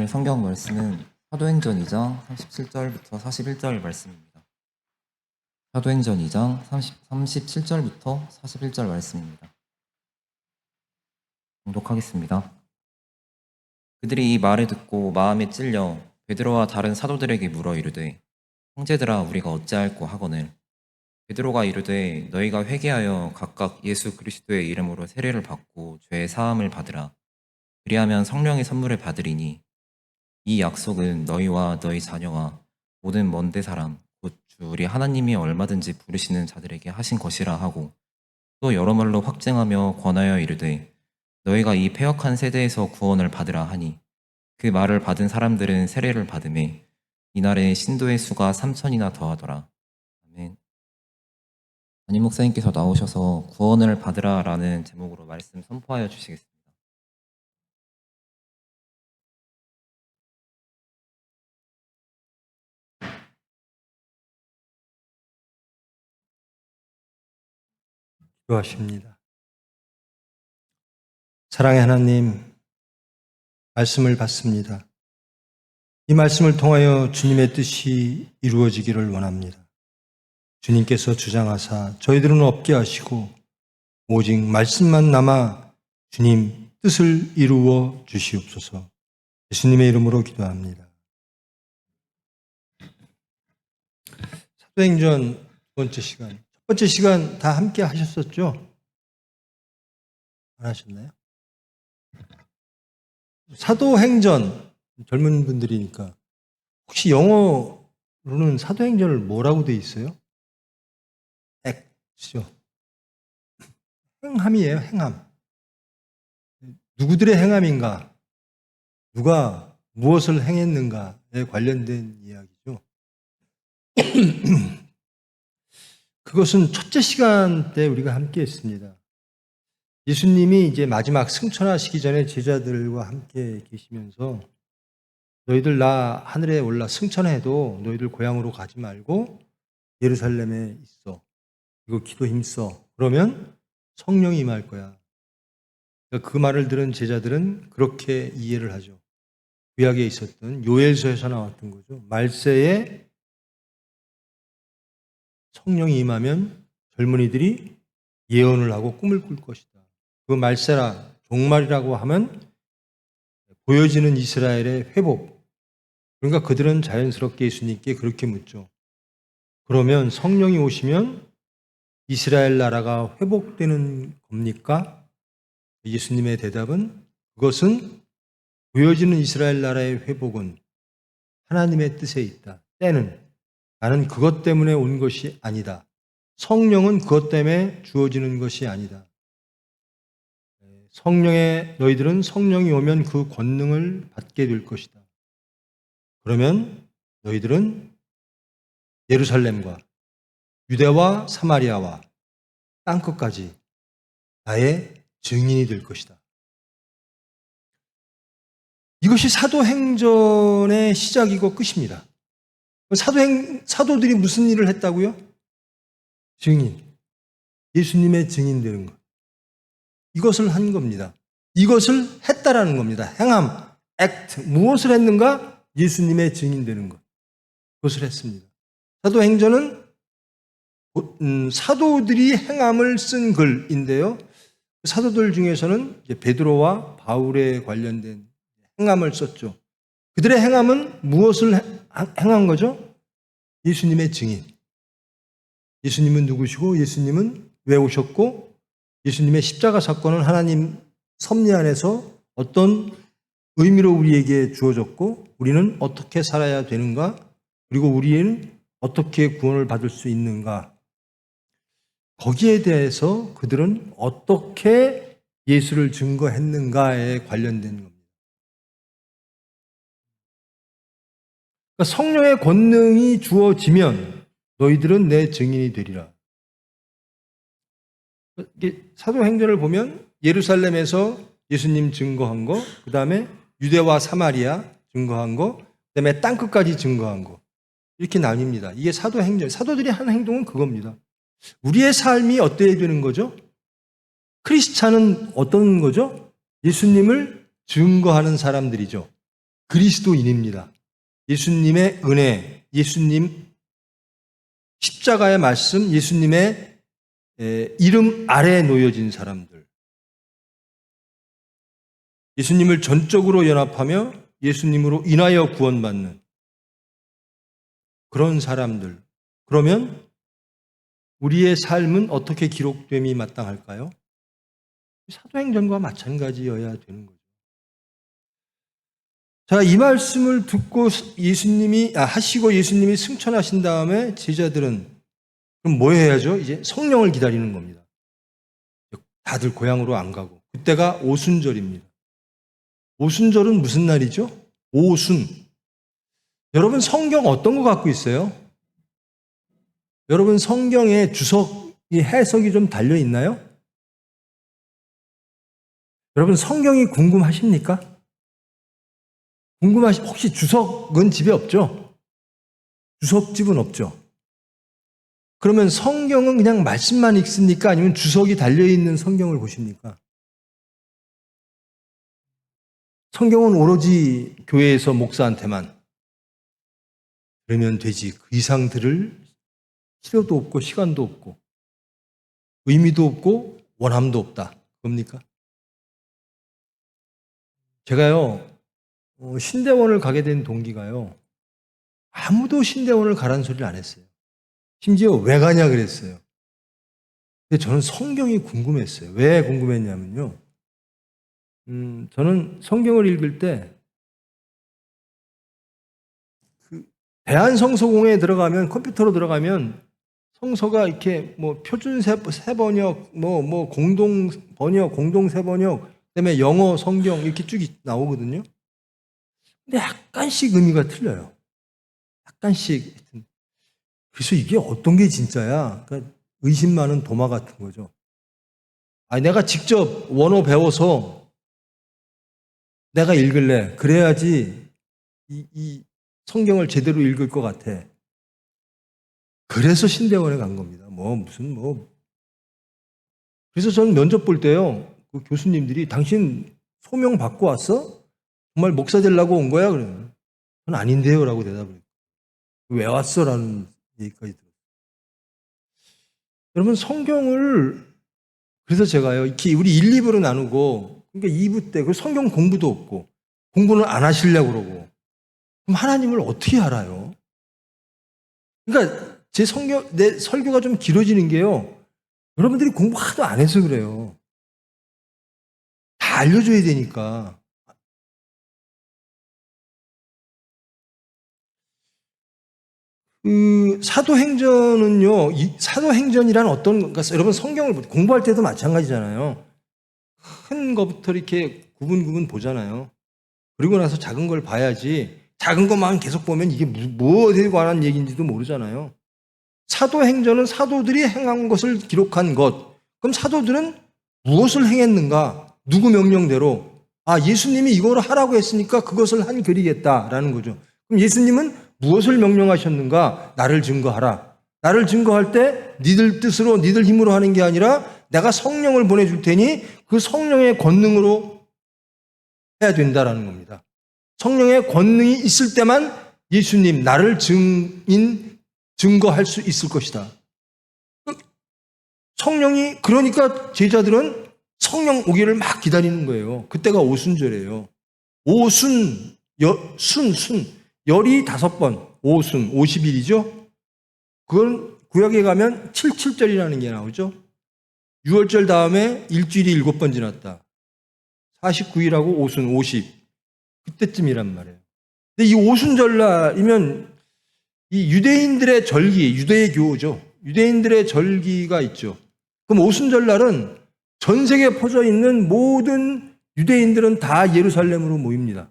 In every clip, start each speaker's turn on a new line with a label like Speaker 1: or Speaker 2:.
Speaker 1: 오늘 성경 말씀은 사도행전 2장 37절부터 41절 말씀입니다. 사도행전 2장 37절부터 41절 말씀입니다. 봉독하겠습니다. 그들이 이 말을 듣고 마음에 찔려 베드로와 다른 사도들에게 물어 이르되 형제들아 우리가 어찌할꼬 하거늘 베드로가 이르되 너희가 회개하여 각각 예수 그리스도의 이름으로 세례를 받고 죄의 사함을 받으라. 그리하면 성령의 선물을 받으리니 이 약속은 너희와 너희 자녀와 모든 먼데 사람 곧 주 우리 하나님이 얼마든지 부르시는 자들에게 하신 것이라 하고 또 여러 말로 확증하며 권하여 이르되 너희가 이 패역한 세대에서 구원을 받으라 하니 그 말을 받은 사람들은 세례를 받음에 이날에 신도의 수가 3,000이나 더하더라. 아멘. 담임 목사님께서 나오셔서 구원을 받으라라는 제목으로 말씀 선포하여 주시겠습니다.
Speaker 2: 기도하십니다. 사랑의 하나님, 말씀을 받습니다. 이 말씀을 통하여 주님의 뜻이 이루어지기를 원합니다. 주님께서 주장하사 저희들은 없게 하시고 오직 말씀만 남아 주님 뜻을 이루어 주시옵소서. 예수님의 이름으로 기도합니다. 사도행전 첫 번째 시간 다 함께 하셨었죠? 안 하셨나요? 사도행전, 젊은 분들이니까 혹시 영어로는 사도행전을 뭐라고 돼 있어요? 액죠. 행함이에요, 행함. 누구들의 행함인가? 누가 무엇을 행했는가에 관련된 이야기죠. 그것은 첫째 시간 때 우리가 함께 했습니다. 예수님이 이제 마지막 승천하시기 전에 제자들과 함께 계시면서 너희들 나 하늘에 올라 승천해도 너희들 고향으로 가지 말고 예루살렘에 있어. 그리고 기도 힘써. 그러면 성령이 임할 거야. 그 말을 들은 제자들은 그렇게 이해를 하죠. 구약에 있었던 요엘서에서 나왔던 거죠. 말세에 성령이 임하면 젊은이들이 예언을 하고 꿈을 꿀 것이다. 그 말세라 종말이라고 하면 보여지는 이스라엘의 회복. 그러니까 그들은 자연스럽게 예수님께 그렇게 묻죠. 그러면 성령이 오시면 이스라엘 나라가 회복되는 겁니까? 예수님의 대답은 그것은 보여지는 이스라엘 나라의 회복은 하나님의 뜻에 있다. 때는 나는 그것 때문에 온 것이 아니다. 성령은 그것 때문에 주어지는 것이 아니다. 너희들은 성령이 오면 그 권능을 받게 될 것이다. 그러면 너희들은 예루살렘과 유대와 사마리아와 땅끝까지 나의 증인이 될 것이다. 이것이 사도행전의 시작이고 끝입니다. 사도들이 무슨 일을 했다고요? 증인. 예수님의 증인 되는 것. 이것을 한 겁니다. 이것을 했다라는 겁니다. 행함, 액트. 무엇을 했는가? 예수님의 증인 되는 것. 그것을 했습니다. 사도행전은 사도들이 행함을 쓴 글인데요. 사도들 중에서는 이제 베드로와 바울에 관련된 행함을 썼죠. 그들의 행함은 무엇을 행한 거죠? 예수님의 증인. 예수님은 누구시고 예수님은 왜 오셨고 예수님의 십자가 사건은 하나님 섭리 안에서 어떤 의미로 우리에게 주어졌고 우리는 어떻게 살아야 되는가? 그리고 우리는 어떻게 구원을 받을 수 있는가? 거기에 대해서 그들은 어떻게 예수를 증거했는가에 관련된 겁니다. 그러니까 성령의 권능이 주어지면 너희들은 내 증인이 되리라. 사도행전을 보면 예루살렘에서 예수님 증거한 거, 그 다음에 유대와 사마리아 증거한 거, 그 다음에 땅끝까지 증거한 거. 이렇게 나뉩니다. 이게 사도행전. 사도들이 한 행동은 그겁니다. 우리의 삶이 어때야 되는 거죠? 크리스찬은 어떤 거죠? 예수님을 증거하는 사람들이죠. 그리스도인입니다. 예수님의 은혜, 예수님 십자가의 말씀, 예수님의 이름 아래에 놓여진 사람들. 예수님을 전적으로 연합하며 예수님으로 인하여 구원받는 그런 사람들. 그러면 우리의 삶은 어떻게 기록됨이 마땅할까요? 사도행전과 마찬가지여야 되는 거죠. 자, 이 말씀을 듣고 하시고 예수님이 승천하신 다음에 제자들은 그럼 뭐 해야죠? 이제 성령을 기다리는 겁니다. 다들 고향으로 안 가고. 그때가 오순절입니다. 오순절은 무슨 날이죠? 오순. 여러분 성경 어떤 거 갖고 있어요? 여러분 성경에 주석이 해석이 좀 달려 있나요? 여러분 성경이 궁금하십니까? 혹시 주석은 집에 없죠? 주석집은 없죠? 그러면 성경은 그냥 말씀만 읽습니까? 아니면 주석이 달려있는 성경을 보십니까? 성경은 오로지 교회에서 목사한테만 그러면 되지. 그 이상 들을 필요도 없고 시간도 없고 의미도 없고 원함도 없다. 그겁니까? 제가요 신대원을 가게 된 동기가요 아무도 신대원을 가라는 소리를 안 했어요. 심지어 왜 가냐 그랬어요. 근데 저는 성경이 궁금했어요. 왜 궁금했냐면요. 저는 성경을 읽을 때 대한성서공회에 들어가면 컴퓨터로 들어가면 성서가 이렇게 뭐 표준 세번역, 뭐 공동 번역, 공동 세번역, 그다음에 영어 성경 이렇게 쭉 나오거든요. 근데 약간씩 의미가 틀려요. 약간씩. 그래서 이게 어떤 게 진짜야? 그러니까 의심 많은 도마 같은 거죠. 아니 내가 직접 원어 배워서 내가 읽을래. 그래야지 이 성경을 제대로 읽을 것 같아. 그래서 신대원에 간 겁니다. 그래서 저는 면접 볼 때요. 그 교수님들이 당신 소명 받고 왔어? 정말 목사 되려고 온 거야? 그러면 전 아닌데요. 라고 대답을 해요. 왜 왔어? 라는 얘기까지 들어요. 여러분 성경을 그래서 제가요. 이렇게 우리 1, 2부로 나누고 그러니까 2부 때 그 성경 공부도 없고 공부는 안 하시려고 그러고 그럼 하나님을 어떻게 알아요? 그러니까 내 설교가 좀 길어지는 게요. 여러분들이 공부 하도 안 해서 그래요. 다 알려줘야 되니까. 사도행전은요, 사도행전이란 그러니까 여러분 성경을 공부할 때도 마찬가지잖아요. 큰 것부터 이렇게 구분 보잖아요. 그리고 나서 작은 걸 봐야지, 작은 것만 계속 보면 이게 무엇에 관한 얘기인지도 모르잖아요. 사도행전은 사도들이 행한 것을 기록한 것. 그럼 사도들은 무엇을 행했는가? 누구 명령대로? 예수님이 이걸 하라고 했으니까 그것을 한 글이겠다라는 거죠. 그럼 예수님은 무엇을 명령하셨는가? 나를 증거하라. 나를 증거할 때 니들 뜻으로 니들 힘으로 하는 게 아니라 내가 성령을 보내줄 테니 그 성령의 권능으로 해야 된다라는 겁니다. 성령의 권능이 있을 때만 예수님 나를 증거할 수 있을 것이다. 성령이 그러니까 제자들은 성령 오기를 막 기다리는 거예요. 그때가 오순절이에요. 오순 열이 5번 오순 50일이죠. 그건 구약에 가면 77절이라는 게 나오죠. 6월절 다음에 일주일이 7번 지났다. 49일하고 오순 50 그때쯤이란 말이에요. 근데 이 오순절날이면 이 유대인들의 절기, 유대교죠. 유대인들의 절기가 있죠. 그럼 오순절날은 전 세계에 퍼져 있는 모든 유대인들은 다 예루살렘으로 모입니다.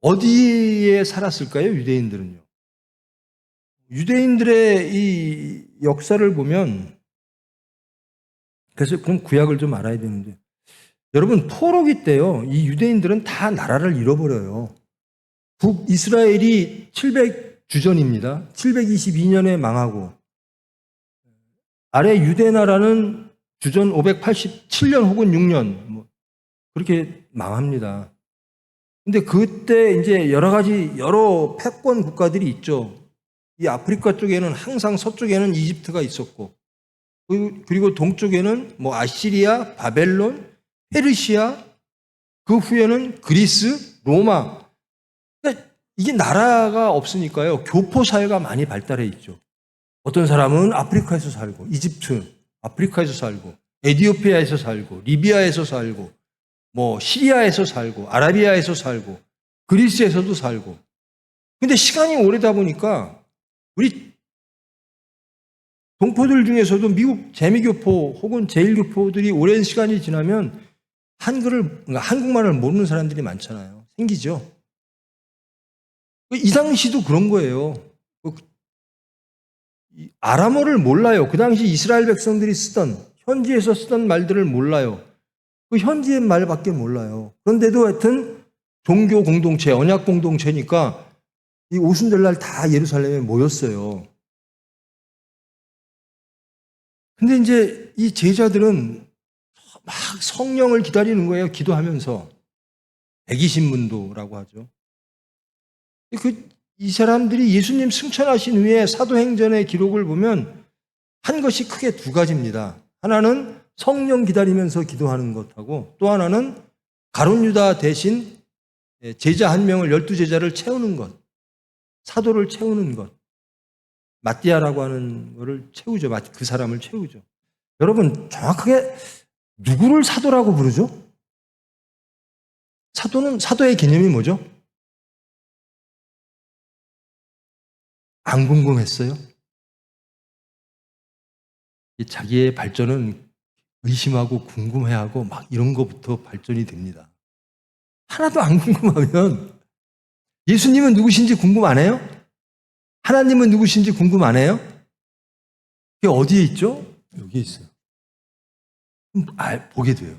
Speaker 2: 어디에 살았을까요? 유대인들은요. 유대인들의 이 역사를 보면 그래서 그럼 구약을 좀 알아야 되는데 여러분 포로기 때요. 이 유대인들은 다 나라를 잃어버려요. 북이스라엘이 700주전입니다. 722년에 망하고 아래 유대 나라는 주전 587년 혹은 6년 그렇게 망합니다. 근데 그때 이제 여러 패권 국가들이 있죠. 이 아프리카 쪽에는 항상 서쪽에는 이집트가 있었고, 그리고 동쪽에는 뭐 아시리아, 바벨론, 페르시아, 그 후에는 그리스, 로마. 그러니까 이게 나라가 없으니까요. 교포 사회가 많이 발달해 있죠. 어떤 사람은 아프리카에서 살고, 이집트, 아프리카에서 살고, 에티오피아에서 살고, 리비아에서 살고, 뭐 시리아에서 살고, 아라비아에서 살고, 그리스에서도 살고. 근데 시간이 오래다 보니까 우리 동포들 중에서도 미국 재미교포 혹은 제일교포들이 오랜 시간이 지나면 한국말을 모르는 사람들이 많잖아요. 생기죠. 이 당시도 그런 거예요. 아람어를 몰라요. 그 당시 이스라엘 백성들이 현지에서 쓰던 말들을 몰라요. 그 현지의 말밖에 몰라요. 그런데도 하여튼 종교 공동체, 언약 공동체니까 이 오순절날 다 예루살렘에 모였어요. 근데 이제 이 제자들은 막 성령을 기다리는 거예요. 기도하면서. 120문도라고 하죠. 이 사람들이 예수님 승천하신 후에 사도행전의 기록을 보면 한 것이 크게 두 가지입니다. 하나는 성령 기다리면서 기도하는 것하고 또 하나는 가룟 유다 대신 제자 한 명을 12제자를 채우는 것. 사도를 채우는 것. 마띠아라고 하는 것을 채우죠. 그 사람을 채우죠. 여러분 정확하게 누구를 사도라고 부르죠? 사도의 개념이 뭐죠? 안 궁금했어요? 자기의 발전은 의심하고 궁금해하고 막 이런 것부터 발전이 됩니다. 하나도 안 궁금하면 예수님은 누구신지 궁금 안 해요? 하나님은 누구신지 궁금 안 해요? 그게 어디에 있죠? 여기 있어요. 보게 돼요.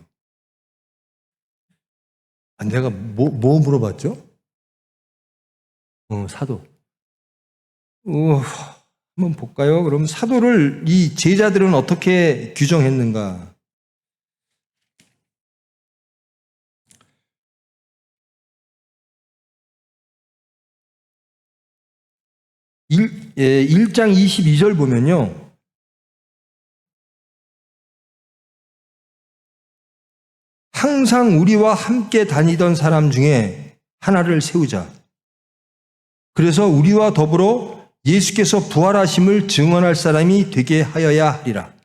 Speaker 2: 내가 뭐 물어봤죠? 사도. 한번 볼까요? 그럼 사도를 이 제자들은 어떻게 규정했는가? 일 1장 22절 보면요. 항상 우리와 함께 다니던 사람 중에 하나를 세우자. 그래서 우리와 더불어 예수께서 부활하심을 증언할 사람이 되게 하여야 하리라.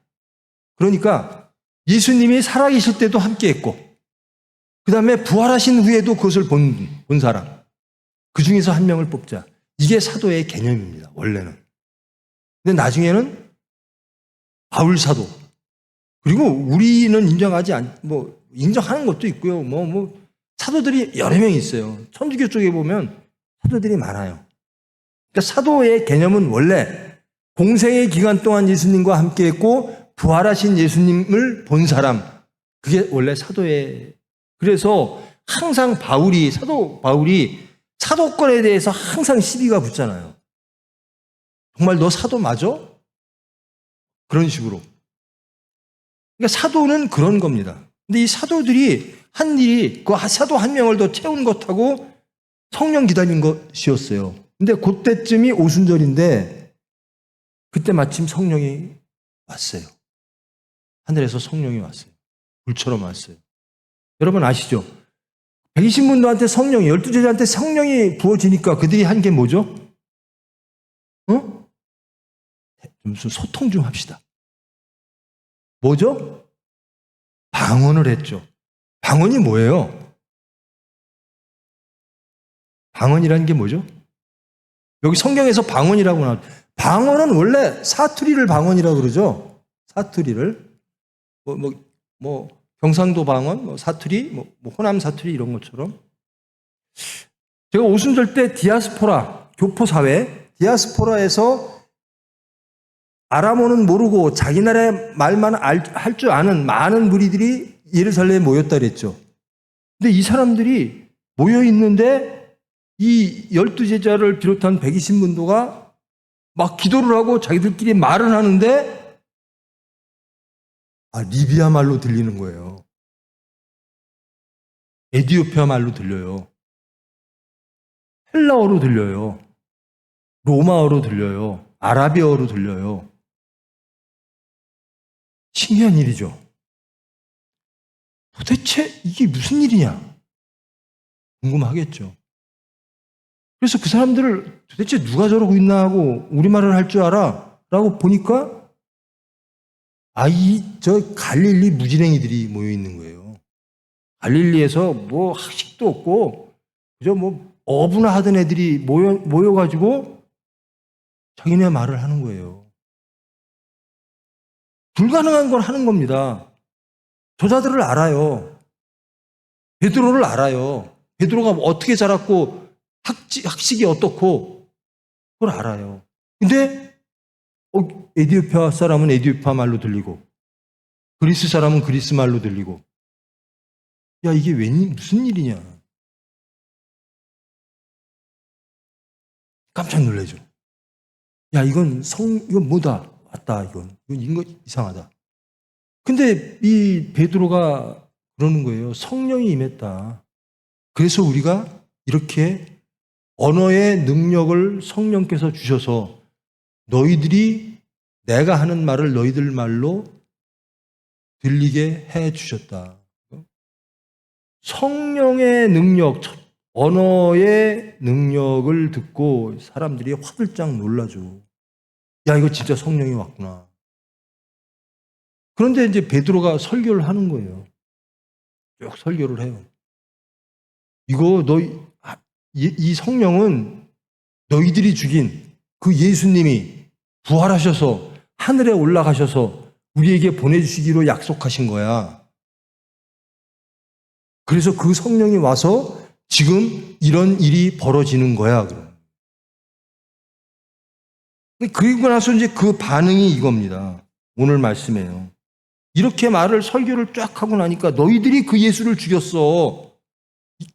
Speaker 2: 그러니까 예수님이 살아계실 때도 함께 했고 그 다음에 부활하신 후에도 그것을 본 사람. 그 중에서 한 명을 뽑자. 이게 사도의 개념입니다. 원래는. 근데 나중에는 바울 사도. 그리고 우리는 인정하는 것도 있고요. 사도들이 여러 명 있어요. 천주교 쪽에 보면 사도들이 많아요. 그러니까 사도의 개념은 원래 공생의 기간 동안 예수님과 함께 했고 부활하신 예수님을 본 사람. 그게 원래 그래서 항상 사도 바울이 사도권에 대해서 항상 시비가 붙잖아요. 정말 너 사도 맞아? 그런 식으로. 그러니까 사도는 그런 겁니다. 근데 이 사도들이 한 일이 그 사도 한 명을 더 채운 것하고 성령 기다린 것이었어요. 근데 그때쯤이 오순절인데 그때 마침 성령이 왔어요. 하늘에서 성령이 왔어요. 불처럼 왔어요. 여러분 아시죠? 120문도한테 12제자한테 성령이 부어지니까 그들이 한 게 뭐죠? 무슨 소통 좀 합시다. 뭐죠? 방언을 했죠. 방언이 뭐예요? 방언이라는 게 뭐죠? 여기 성경에서 방언이라고 나와요. 방언은 원래 사투리를 방언이라고 그러죠. 사투리를. 경상도 방언, 사투리, 호남 사투리 이런 것처럼. 제가 오순절 때 교포사회, 디아스포라에서 아람어는 모르고 자기 나라의 말만 할 줄 아는 많은 무리들이 예루살렘에 모였다 그랬죠. 근데 이 사람들이 모여 있는데 이 12제자를 비롯한 120문도가 막 기도를 하고 자기들끼리 말을 하는데 리비아 말로 들리는 거예요. 에티오피아 말로 들려요. 헬라어로 들려요. 로마어로 들려요. 아라비어로 들려요. 신기한 일이죠. 도대체 이게 무슨 일이냐? 궁금하겠죠. 그래서 그 사람들을 도대체 누가 저러고 있나 하고 우리말을 할 줄 알아? 라고 보니까 저 갈릴리 무진행이들이 모여 있는 거예요. 갈릴리에서 뭐 학식도 없고 그저 뭐 어부나 하던 애들이 모여가지고 자기네 말을 하는 거예요. 불가능한 걸 하는 겁니다. 저자들을 알아요. 베드로를 알아요. 베드로가 어떻게 자랐고 학식이 어떻고 그걸 알아요. 근데 에디오피아 사람은 에디오피아 말로 들리고 그리스 사람은 그리스 말로 들리고 야 이게 무슨 일이냐. 깜짝 놀라죠. 야 이건 뭐다. 맞다 이건 이상하다. 근데 이 베드로가 그러는 거예요. 성령이 임했다. 그래서 우리가 이렇게 언어의 능력을 성령께서 주셔서 너희들이 내가 하는 말을 너희들 말로 들리게 해 주셨다. 성령의 능력, 언어의 능력을 듣고 사람들이 화들짝 놀라죠. 야, 이거 진짜 성령이 왔구나. 그런데 이제 베드로가 설교를 하는 거예요. 쭉 설교를 해요. 이거 이 성령은 너희들이 죽인 그 예수님이 부활하셔서 하늘에 올라가셔서 우리에게 보내주시기로 약속하신 거야. 그래서 그 성령이 와서 지금 이런 일이 벌어지는 거야. 그리고 나서 이제 그 반응이 이겁니다. 오늘 말씀에요. 이렇게 설교를 쫙 하고 나니까 너희들이 그 예수를 죽였어.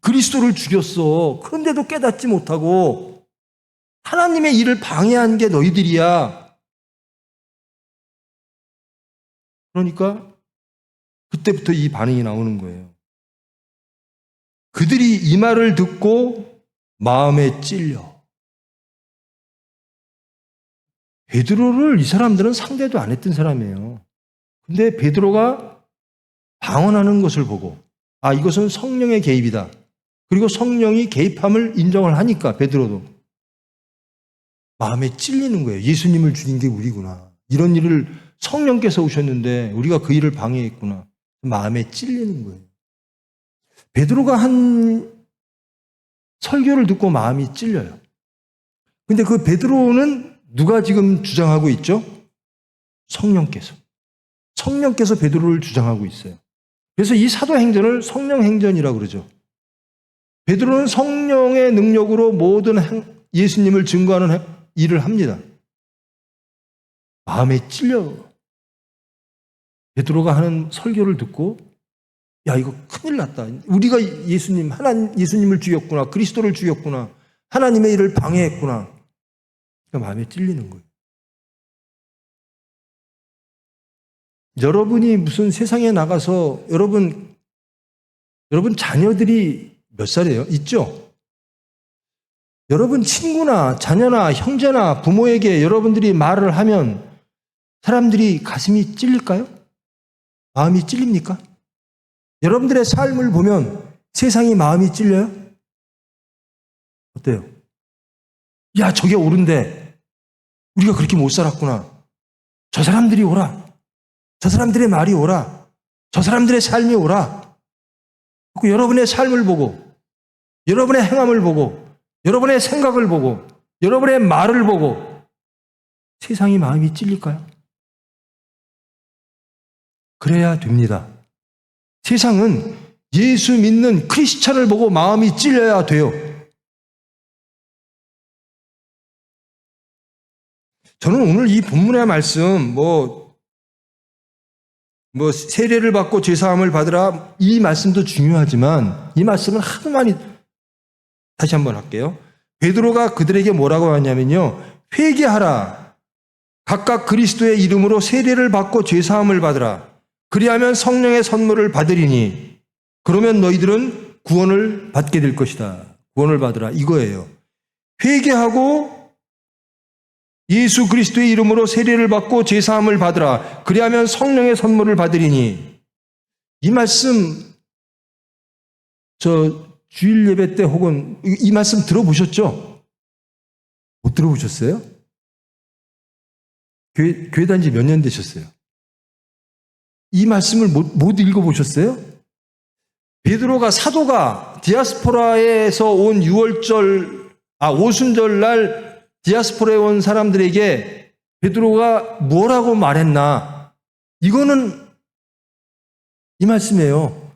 Speaker 2: 그리스도를 죽였어. 그런데도 깨닫지 못하고 하나님의 일을 방해한 게 너희들이야. 그러니까 그때부터 이 반응이 나오는 거예요. 그들이 이 말을 듣고 마음에 찔려. 베드로를 이 사람들은 상대도 안 했던 사람이에요. 근데 베드로가 방언하는 것을 보고 이것은 성령의 개입이다. 그리고 성령이 개입함을 인정을 하니까 베드로도 마음에 찔리는 거예요. 예수님을 죽인 게 우리구나. 이런 일을 성령께서 오셨는데 우리가 그 일을 방해했구나. 마음에 찔리는 거예요. 베드로가 한 설교를 듣고 마음이 찔려요. 근데 그 베드로는 누가 지금 주장하고 있죠? 성령께서 베드로를 주장하고 있어요. 그래서 이 사도행전을 성령행전이라고 그러죠. 베드로는 성령의 능력으로 모든 예수님을 증거하는 일을 합니다. 마음에 찔려. 베드로가 하는 설교를 듣고 야 이거 큰일 났다. 우리가 예수님을 죽였구나. 그리스도를 죽였구나. 하나님의 일을 방해했구나. 그러니까 마음에 찔리는 거예요. 여러분이 무슨 세상에 나가서 여러분 자녀들이 몇 살이에요? 있죠? 여러분 친구나 자녀나 형제나 부모에게 여러분들이 말을 하면 사람들이 가슴이 찔릴까요? 마음이 찔립니까? 여러분들의 삶을 보면 세상이 마음이 찔려요? 어때요? 야, 저게 옳은데 우리가 그렇게 못 살았구나. 저 사람들이 옳아. 저 사람들의 말이 옳아. 저 사람들의 삶이 옳아. 여러분의 삶을 보고 여러분의 행함을 보고 여러분의 생각을 보고 여러분의 말을 보고 세상이 마음이 찔릴까요? 그래야 됩니다. 세상은 예수 믿는 크리스찬을 보고 마음이 찔려야 돼요. 저는 오늘 이 본문의 말씀 세례를 받고 죄사함을 받으라 이 말씀도 중요하지만 이 말씀은 하도 많이 다시 한번 할게요. 베드로가 그들에게 뭐라고 하냐면요. 회개하라. 각각 그리스도의 이름으로 세례를 받고 죄사함을 받으라. 그리하면 성령의 선물을 받으리니 그러면 너희들은 구원을 받게 될 것이다. 구원을 받으라 이거예요. 회개하고 예수 그리스도의 이름으로 세례를 받고 죄사함을 받으라. 그리하면 성령의 선물을 받으리니. 이 말씀 주일 예배 때 혹은 이 말씀 들어보셨죠? 못 들어보셨어요? 교회 다닌 지 몇 년 되셨어요? 이 말씀을 못 읽어보셨어요? 베드로가 사도가 디아스포라에서 온 오순절 날 디아스포라에 온 사람들에게 베드로가 뭐라고 말했나? 이거는 이 말씀이에요.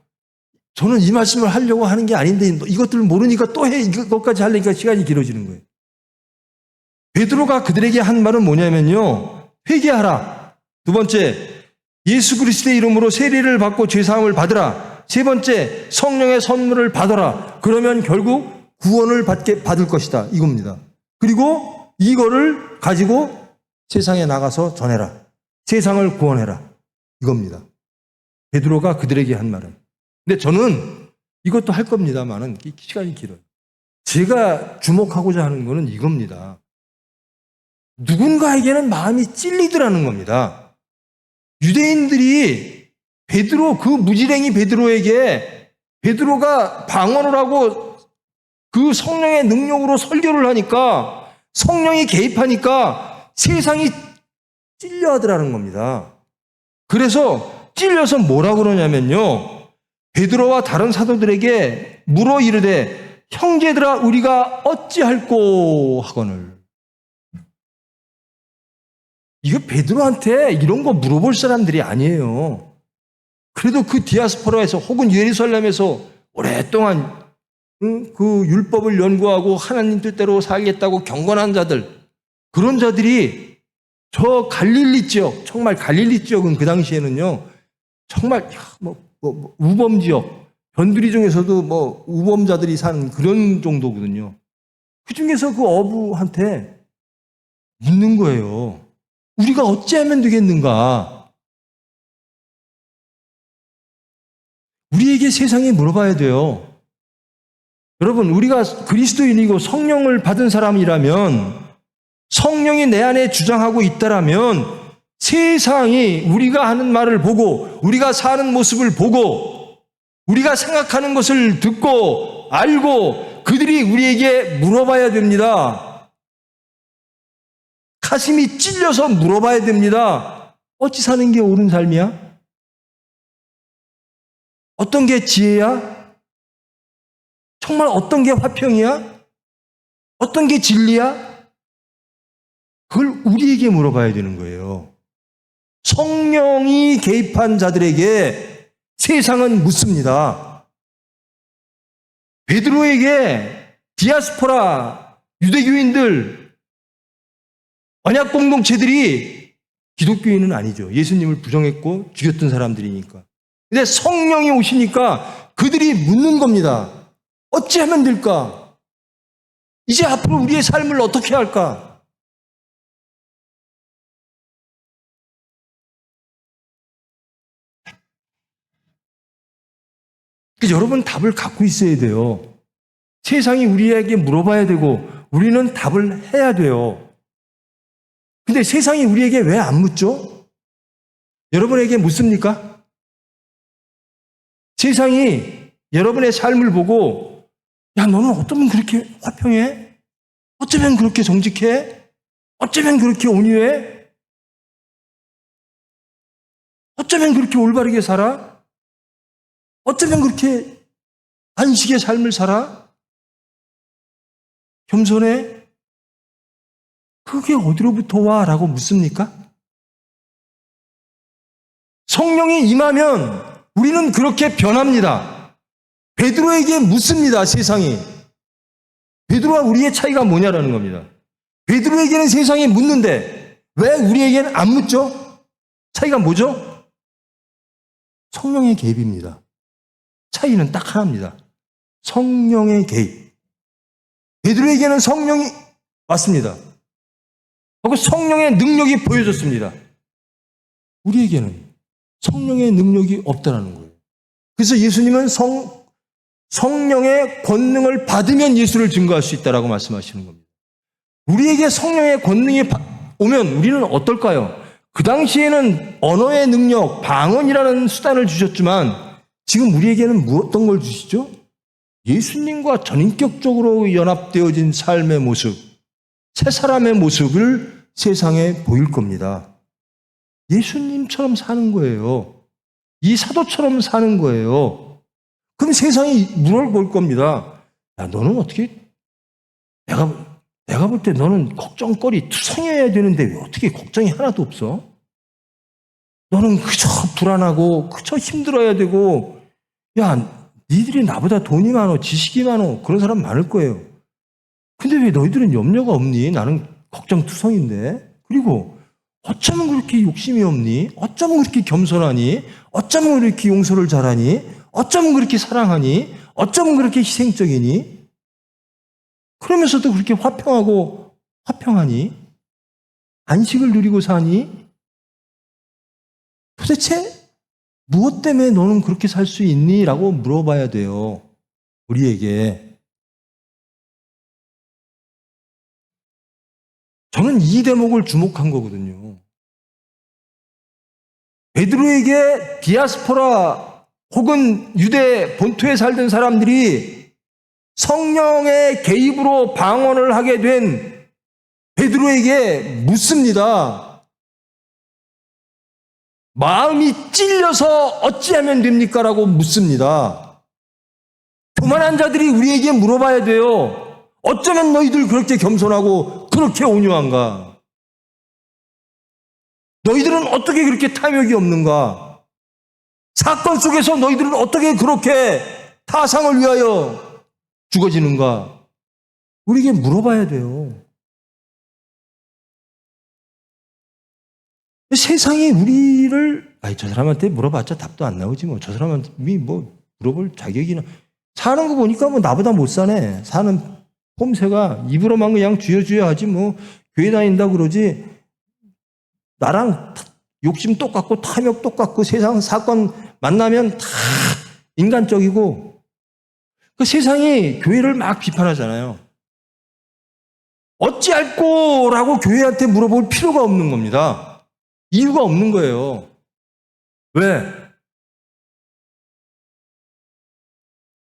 Speaker 2: 저는 이 말씀을 하려고 하는 게 아닌데 이것들을 모르니까 또 해. 이것까지 하려니까 시간이 길어지는 거예요. 베드로가 그들에게 한 말은 뭐냐면요. 회개하라. 두 번째, 예수 그리스도의 이름으로 세례를 받고 죄사함을 받으라. 세 번째, 성령의 선물을 받아라. 그러면 결국 구원을 받을 것이다. 이겁니다. 그리고 이거를 가지고 세상에 나가서 전해라. 세상을 구원해라. 이겁니다. 베드로가 그들에게 한 말은. 근데 저는 이것도 할 겁니다만은 시간이 길어요. 제가 주목하고자 하는 거는 이겁니다. 누군가에게는 마음이 찔리더라는 겁니다. 유대인들이 그 무지랭이 베드로에게 베드로가 방언을 하고 그 성령의 능력으로 설교를 하니까 성령이 개입하니까 세상이 찔려하더라는 겁니다. 그래서 찔려서 뭐라 그러냐면요. 베드로와 다른 사도들에게 물어 이르되 형제들아 우리가 어찌할꼬 하거늘. 이거 베드로한테 이런 거 물어볼 사람들이 아니에요. 그래도 그 디아스포라에서 혹은 예루살렘에서 오랫동안 그 율법을 연구하고 하나님 뜻대로 살겠다고 경건한 자들, 그런 자들이 저 갈릴리 지역, 정말 갈릴리 지역은 그 당시에는요, 정말 우범 지역, 변두리 중에서도 우범자들이 사는 그런 정도거든요. 그 중에서 그 어부한테 묻는 거예요. 우리가 어찌하면 되겠는가? 우리에게 세상에 물어봐야 돼요. 여러분, 우리가 그리스도인이고 성령을 받은 사람이라면, 성령이 내 안에 주장하고 있다라면 세상이 우리가 하는 말을 보고 우리가 사는 모습을 보고 우리가 생각하는 것을 듣고 알고 그들이 우리에게 물어봐야 됩니다. 가슴이 찔려서 물어봐야 됩니다. 어찌 사는 게 옳은 삶이야? 어떤 게 지혜야? 정말 어떤 게 화평이야? 어떤 게 진리야? 그걸 우리에게 물어봐야 되는 거예요. 성령이 개입한 자들에게 세상은 묻습니다. 베드로에게 디아스포라 유대교인들 언약 공동체들이 기독교인은 아니죠. 예수님을 부정했고 죽였던 사람들이니까. 근데 성령이 오시니까 그들이 묻는 겁니다. 어찌하면 될까? 이제 앞으로 우리의 삶을 어떻게 할까? 여러분 답을 갖고 있어야 돼요. 세상이 우리에게 물어봐야 되고 우리는 답을 해야 돼요. 근데 세상이 우리에게 왜 안 묻죠? 여러분에게 묻습니까? 세상이 여러분의 삶을 보고 야 너는 어쩌면 그렇게 화평해? 어쩌면 그렇게 정직해? 어쩌면 그렇게 온유해? 어쩌면 그렇게 올바르게 살아? 어쩌면 그렇게 안식의 삶을 살아? 겸손해? 그게 어디로부터 와? 라고 묻습니까? 성령이 임하면 우리는 그렇게 변합니다. 베드로에게 묻습니다, 세상이. 베드로와 우리의 차이가 뭐냐라는 겁니다. 베드로에게는 세상이 묻는데 왜 우리에게는 안 묻죠? 차이가 뭐죠? 성령의 개입입니다. 차이는 딱 하나입니다. 성령의 개입. 베드로에게는 성령이 왔습니다. 하고 성령의 능력이 보여졌습니다. 우리에게는 성령의 능력이 없다는 거예요. 그래서 예수님은 성령의 권능을 받으면 예수를 증거할 수 있다라고 말씀하시는 겁니다. 우리에게 성령의 권능이 오면 우리는 어떨까요? 그 당시에는 언어의 능력, 방언이라는 수단을 주셨지만 지금 우리에게는 어떤 걸 주시죠? 예수님과 전인격적으로 연합되어진 삶의 모습, 새 사람의 모습을 세상에 보일 겁니다. 예수님처럼 사는 거예요. 이 사도처럼 사는 거예요. 그럼 세상이 물어볼 겁니다. 야, 너는 어떻게, 내가 볼 때 너는 걱정거리 투성이어야 되는데 왜 어떻게 걱정이 하나도 없어? 너는 그저 불안하고 그저 힘들어야 되고, 야, 니들이 나보다 돈이 많어, 지식이 많어, 그런 사람 많을 거예요. 근데 왜 너희들은 염려가 없니? 나는 걱정투성인데. 그리고 어쩌면 그렇게 욕심이 없니? 어쩌면 그렇게 겸손하니? 어쩌면 그렇게 용서를 잘하니? 어쩌면 그렇게 사랑하니? 어쩌면 그렇게 희생적이니? 그러면서도 그렇게 화평하니? 안식을 누리고 사니? 도대체 무엇 때문에 너는 그렇게 살 수 있니? 라고 물어봐야 돼요. 우리에게. 저는 이 대목을 주목한 거거든요. 베드로에게 디아스포라 혹은 유대 본토에 살던 사람들이 성령의 개입으로 방언을 하게 된 베드로에게 묻습니다. 마음이 찔려서 어찌하면 됩니까? 라고 묻습니다. 교만한 자들이 우리에게 물어봐야 돼요. 어쩌면 너희들 그렇게 겸손하고 그렇게 온유한가? 너희들은 어떻게 그렇게 탐욕이 없는가? 사건 속에서 너희들은 어떻게 그렇게 타상을 위하여 죽어지는가? 우리에게 물어봐야 돼요. 세상이 우리를, 저 사람한테 물어봤자 답도 안 나오지 뭐. 저 사람한테 뭐 물어볼 자격이나. 사는 거 보니까 뭐 나보다 못 사네. 사는 폼새가 입으로만 그냥 주여주여 하지 뭐 교회 다닌다 그러지. 나랑 욕심 똑같고 탐욕 똑같고 세상 사건 만나면 다 인간적이고. 그 세상이 교회를 막 비판하잖아요. 어찌할꼬라고 교회한테 물어볼 필요가 없는 겁니다. 이유가 없는 거예요. 왜?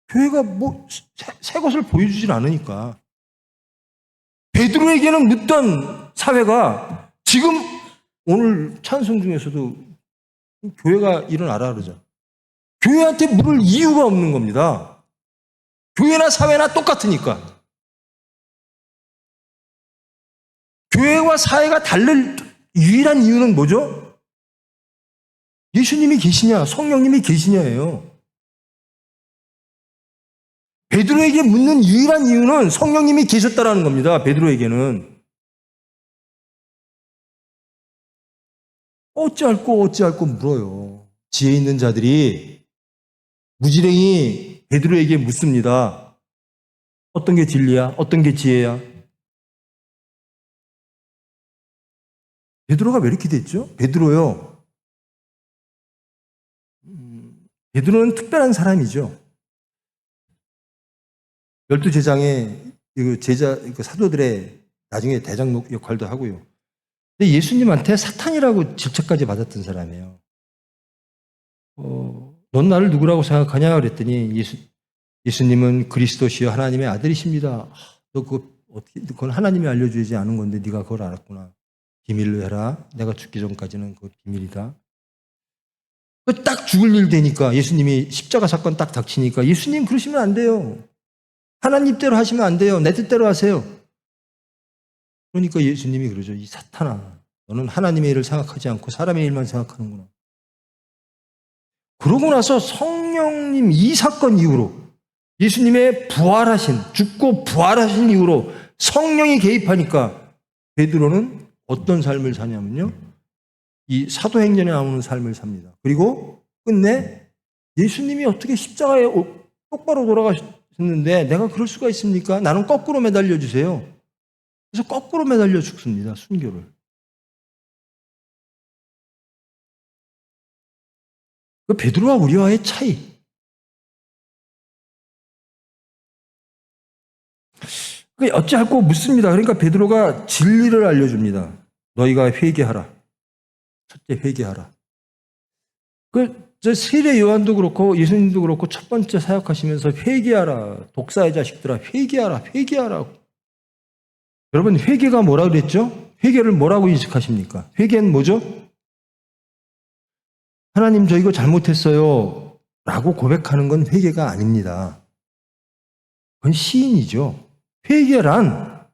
Speaker 2: 교회가 뭐 새 것을 보여주질 않으니까. 베드로에게는 묻던 사회가 지금 오늘 찬송 중에서도 교회가 일어나라 그러죠. 교회한테 물을 이유가 없는 겁니다. 교회나 사회나 똑같으니까. 교회와 사회가 다를 유일한 이유는 뭐죠? 예수님이 계시냐, 성령님이 계시냐예요. 베드로에게 묻는 유일한 이유는 성령님이 계셨다라는 겁니다. 베드로에게는. 어찌할꼬 물어요. 지혜 있는 자들이 무지랭이 베드로에게 묻습니다. 어떤 게 진리야? 어떤 게 지혜야? 베드로가 왜 이렇게 됐죠? 베드로는 특별한 사람이죠. 12제장의 사도들의 나중에 대장 역할도 하고요. 근데 예수님한테 사탄이라고 질책까지 받았던 사람이에요. 넌 나를 누구라고 생각하냐? 그랬더니 예수님은 그리스도시여 하나님의 아들이십니다. 그건 하나님이 알려주지 않은 건데 네가 그걸 알았구나. 비밀로 해라. 내가 죽기 전까지는 그 비밀이다. 딱 죽을 일 되니까 예수님이 십자가 사건 딱 닥치니까 예수님 그러시면 안 돼요. 하나님대로 하시면 안 돼요. 내 뜻대로 하세요. 그러니까 예수님이 그러죠. 이 사탄아, 너는 하나님의 일을 생각하지 않고 사람의 일만 생각하는구나. 그러고 나서 성령님 이 사건 이후로 예수님의 죽고 부활하신 이후로 성령이 개입하니까 베드로는 어떤 삶을 사냐면요. 이 사도행전에 나오는 삶을 삽니다. 그리고 끝내 예수님이 어떻게 십자가에 똑바로 돌아가셨는데 내가 그럴 수가 있습니까? 나는 거꾸로 매달려 주세요. 그래서 거꾸로 매달려 죽습니다. 순교를. 그 베드로와 우리와의 차이. 어찌할꼬 묻습니다. 그러니까 베드로가 진리를 알려줍니다. 너희가 회개하라. 첫째 회개하라. 저 세례 요한도 그렇고 예수님도 그렇고 첫 번째 사역하시면서 회개하라. 독사의 자식들아 회개하라. 회개하라. 여러분 회개가 뭐라 그랬죠? 회개를 뭐라고 인식하십니까? 회개는 뭐죠? 하나님 저 이거 잘못했어요 라고 고백하는 건 회개가 아닙니다. 그건 시인이죠. 회개란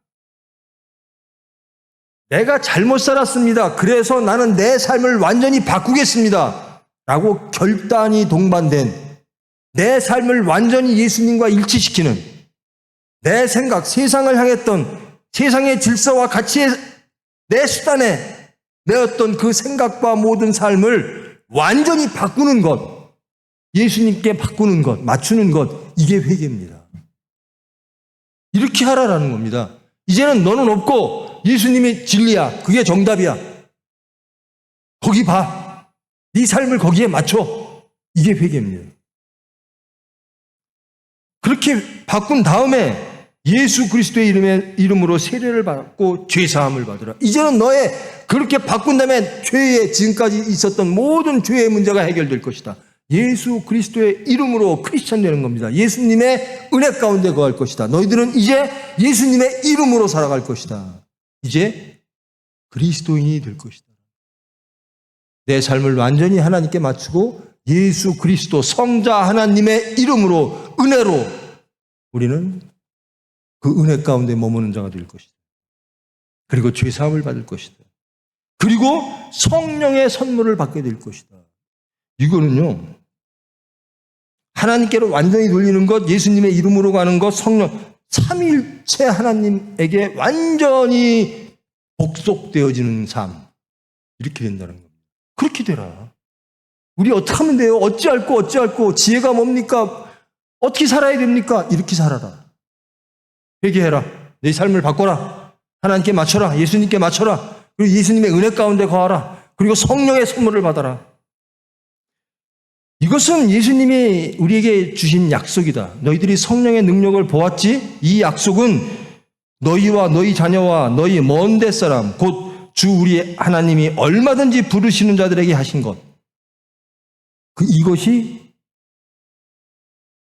Speaker 2: 내가 잘못 살았습니다. 그래서 나는 내 삶을 완전히 바꾸겠습니다. 라고 결단이 동반된 내 삶을 완전히 예수님과 일치시키는 내 생각, 세상을 향했던 세상의 질서와 가치의 내 수단에 내었던 그 생각과 모든 삶을 완전히 바꾸는 것, 예수님께 바꾸는 것, 맞추는 것, 이게 회개입니다. 이렇게 하라라는 겁니다. 이제는 너는 없고 예수님이 진리야. 그게 정답이야. 거기 봐. 네 삶을 거기에 맞춰. 이게 회개입니다. 그렇게 바꾼 다음에 예수 그리스도의 이름으로 세례를 받고 죄사함을 받으라. 이제는 너의 그렇게 바꾼 다음에 죄에 지금까지 있었던 모든 죄의 문제가 해결될 것이다. 예수 그리스도의 이름으로 크리스찬 되는 겁니다. 예수님의 은혜 가운데 거할 것이다. 너희들은 이제 예수님의 이름으로 살아갈 것이다. 이제 그리스도인이 될 것이다. 내 삶을 완전히 하나님께 맞추고 예수 그리스도 성자 하나님의 이름으로 은혜로 우리는 그 은혜 가운데 머무는 자가 될 것이다. 그리고 죄사함을 받을 것이다. 그리고 성령의 선물을 받게 될 것이다. 이거는요, 하나님께로 완전히 돌리는 것, 예수님의 이름으로 가는 것, 성령, 삼위일체 하나님에게 완전히 복속되어지는 삶. 이렇게 된다는 겁니다. 그렇게 되라. 우리 어떻게 하면 돼요? 어찌할꼬 지혜가 뭡니까? 어떻게 살아야 됩니까? 이렇게 살아라. 회개해라. 내 삶을 바꿔라. 하나님께 맞춰라. 예수님께 맞춰라. 그리고 예수님의 은혜 가운데 거하라. 그리고 성령의 선물을 받아라. 이것은 예수님이 우리에게 주신 약속이다. 너희들이 성령의 능력을 보았지? 이 약속은 너희와 너희 자녀와 너희 먼 데 사람 곧 주 우리 하나님이 얼마든지 부르시는 자들에게 하신 것. 이것이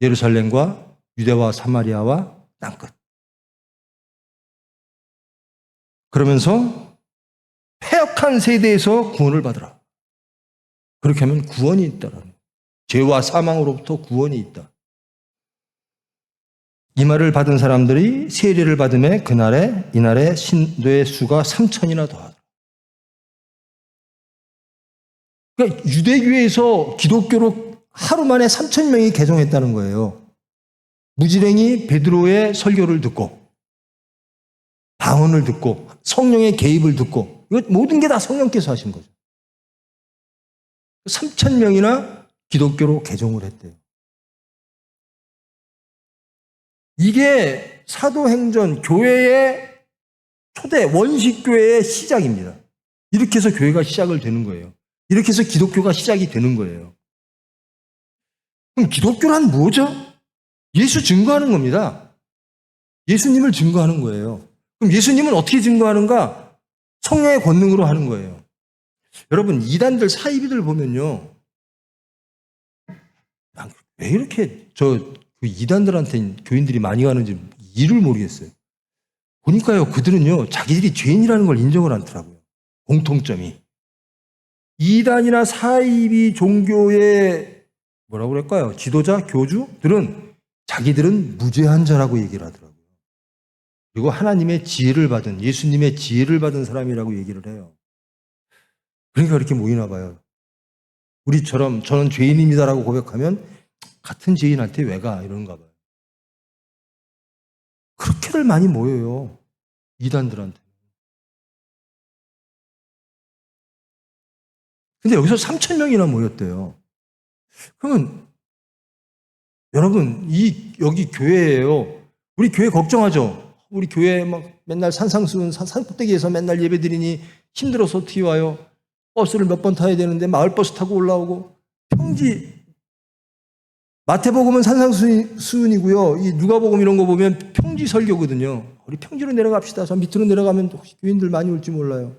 Speaker 2: 예루살렘과 유대와 사마리아와 땅끝. 그러면서 패역한 세대에서 구원을 받으라. 그렇게 하면 구원이 있다라는 거예요. 죄와 사망으로부터 구원이 있다. 이 말을 받은 사람들이 세례를 받음에 이날에 신도의 수가 3,000이나 더하더라. 그러니까 유대교에서 기독교로 하루 만에 3,000명이 개종했다는 거예요. 무지랭이 베드로의 설교를 듣고 방언을 듣고 성령의 개입을 듣고 이거 모든 게 다 성령께서 하신 거죠. 3,000명이나 기독교로 개종을 했대요. 이게 사도행전 교회의 초대 원식교회의 시작입니다. 이렇게 해서 교회가 시작을 되는 거예요. 이렇게 해서 기독교가 시작이 되는 거예요. 그럼 기독교란 뭐죠? 예수 증거하는 겁니다. 예수님을 증거하는 거예요. 그럼 예수님은 어떻게 증거하는가? 성령의 권능으로 하는 거예요. 여러분 이단들 사이비들 보면요, 왜 이렇게 그 이단들한테 교인들이 많이 가는지 이유를 모르겠어요. 보니까요, 그들은요 자기들이 죄인이라는 걸 인정을 않더라고요. 공통점이 이단이나 사이비 종교의 뭐라고 그럴까요? 지도자, 교주들은 자기들은 무죄한 자라고 얘기를 하더라고요. 그리고 하나님의 지혜를 받은, 예수님의 지혜를 받은 사람이라고 얘기를 해요. 그러니까 그렇게 모이나 봐요. 우리처럼 저는 죄인입니다라고 고백하면 같은 죄인한테 왜 가? 이런가 봐요. 그렇게들 많이 모여요. 이단들한테. 근데 여기서 3,000명이나 모였대요. 그러면 여러분 여기 교회예요. 우리 교회 걱정하죠. 우리 교회 막 맨날 산꼭대기에서 맨날 예배드리니 힘들어서 어떻게 와요? 버스를 몇 번 타야 되는데 마을버스 타고 올라오고. 평지 마태복음은 산상수훈이고요. 이 누가복음 이런 거 보면 평지 설교거든요. 우리 평지로 내려갑시다. 저 밑으로 내려가면 혹시 교인들 많이 올지 몰라요.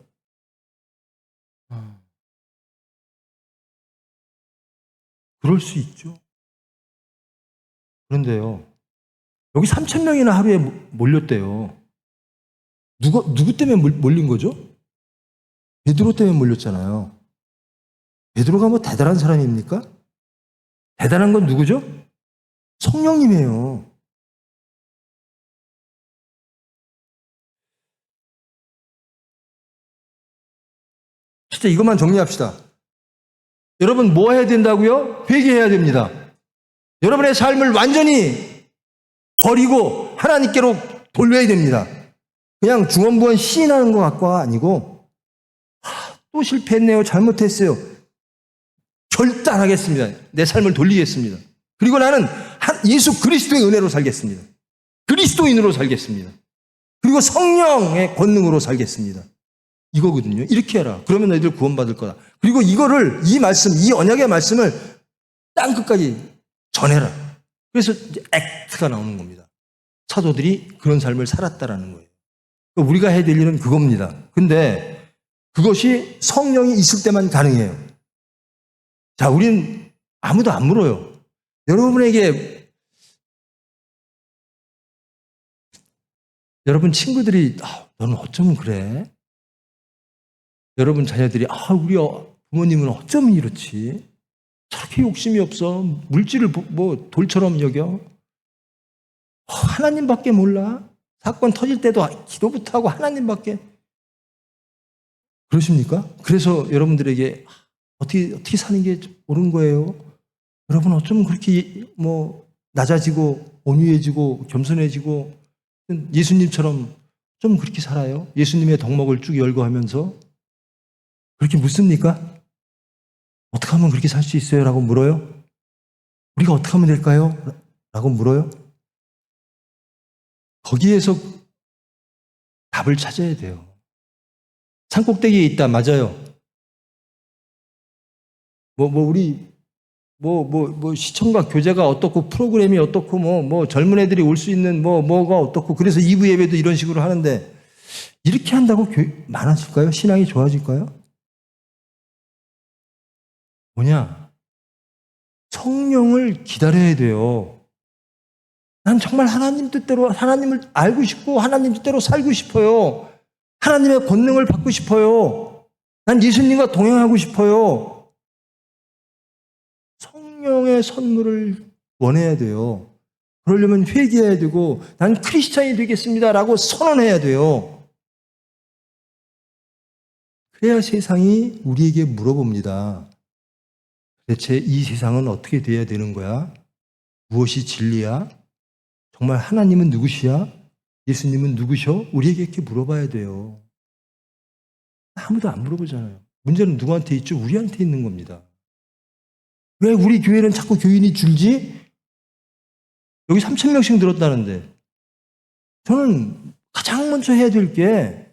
Speaker 2: 그럴 수 있죠. 그런데요, 여기 3,000명이나 하루에 몰렸대요. 누구 때문에 몰린 거죠? 베드로 때문에 몰렸잖아요. 베드로가 뭐 대단한 사람입니까? 대단한 건 누구죠? 성령님이에요. 진짜 이것만 정리합시다. 여러분 뭐 해야 된다고요? 회개해야 됩니다. 여러분의 삶을 완전히 버리고 하나님께로 돌려야 됩니다. 그냥 중언부언 시인하는 것 같고가 아니고 또 실패했네요. 잘못했어요. 결단하겠습니다. 내 삶을 돌리겠습니다. 그리고 나는 예수 그리스도의 은혜로 살겠습니다. 그리스도인으로 살겠습니다. 그리고 성령의 권능으로 살겠습니다. 이거거든요. 이렇게 해라. 그러면 너희들 구원받을 거다. 그리고 이거를 이 말씀, 이 언약의 말씀을 땅 끝까지 전해라. 그래서 이제 액트가 나오는 겁니다. 사도들이 그런 삶을 살았다라는 거예요. 우리가 해야 될 일은 그겁니다. 근데 그것이 성령이 있을 때만 가능해요. 자, 우린 아무도 안 물어요. 여러분에게 여러분 친구들이 너는 어쩌면 그래? 여러분 자녀들이 우리 부모님은 어쩌면 이렇지? 저렇게 욕심이 없어. 물질을 뭐 돌처럼 여겨. 하나님밖에 몰라. 사건 터질 때도 기도부터 하고 하나님밖에. 그러십니까? 그래서 여러분들에게 어떻게 사는 게 옳은 거예요? 여러분 어쩌면 그렇게 낮아지고 온유해지고 겸손해지고 예수님처럼 좀 그렇게 살아요? 예수님의 덕목을 쭉 열거하면서 그렇게 묻습니까? 어떻게 하면 그렇게 살 수 있어요? 라고 물어요? 우리가 어떻게 하면 될까요? 라고 물어요? 거기에서 답을 찾아야 돼요. 산꼭대기에 있다. 맞아요. 우리 시청과 교제가 어떻고 프로그램이 어떻고 젊은 애들이 올 수 있는 뭐가 어떻고 그래서 2부 예배도 이런 식으로 하는데 이렇게 한다고 많아질까요? 신앙이 좋아질까요? 뭐냐? 성령을 기다려야 돼요. 난 정말 하나님 뜻대로 하나님을 알고 싶고 하나님 뜻대로 살고 싶어요. 하나님의 권능을 받고 싶어요. 난 예수님과 동행하고 싶어요. 성령의 선물을 원해야 돼요. 그러려면 회개해야 되고 난 크리스찬이 되겠습니다라고 선언해야 돼요. 그래야 세상이 우리에게 물어봅니다. 대체 이 세상은 어떻게 돼야 되는 거야? 무엇이 진리야? 정말 하나님은 누구시야? 예수님은 누구셔? 우리에게 이렇게 물어봐야 돼요. 아무도 안 물어보잖아요. 문제는 누구한테 있죠? 우리한테 있는 겁니다. 왜 우리 교회는 자꾸 교인이 줄지? 여기 3,000명씩 늘었다는데 저는 가장 먼저 해야 될 게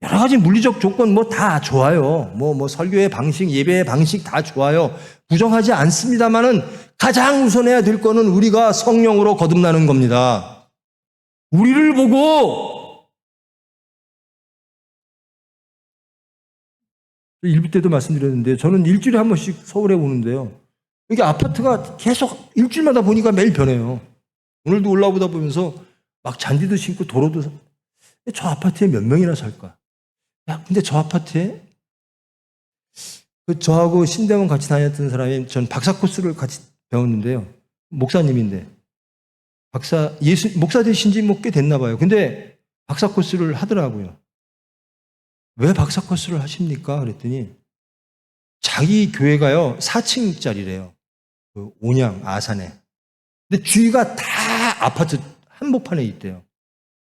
Speaker 2: 여러 가지 물리적 조건 다 좋아요. 설교의 방식, 예배의 방식 다 좋아요. 부정하지 않습니다만은 가장 우선해야 될 거는 우리가 성령으로 거듭나는 겁니다. 우리를 보고 1부 때도 말씀드렸는데 저는 일주일에 한 번씩 서울에 오는데요. 여기 아파트가 계속 일주일마다 보니까 매일 변해요. 오늘도 올라오다 보면서 막 잔디도 심고 도로도 저 아파트에 몇 명이나 살까? 근데 저 아파트에 저하고 신대원 같이 다녔던 사람이 전 박사 코스를 같이 배웠는데요. 목사님인데 목사 되신 지 꽤 됐나 봐요. 근데 박사 코스를 하더라고요. 왜 박사 코스를 하십니까? 그랬더니 자기 교회가요 4층짜리래요. 그 온양 아산에. 근데 주위가 다 아파트 한복판에 있대요.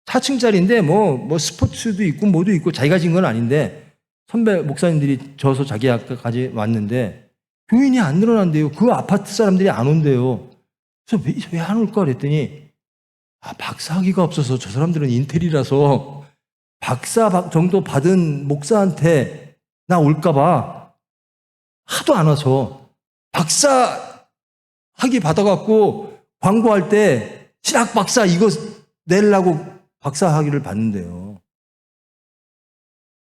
Speaker 2: 4층짜리인데 스포츠도 있고 뭐도 있고 자기가 진 건 아닌데 선배 목사님들이 져서 자기 학교까지 왔는데 교인이 안 늘어난대요. 그 아파트 사람들이 안 온대요. 그래서 왜 안 올까 그랬더니 박사학위가 없어서 저 사람들은 인텔이라서 박사 정도 받은 목사한테 나 올까 봐 하도 안 와서 박사 학위 받아갖고 광고할 때 신학 박사 이거 내려고 박사 학위를 받는데요.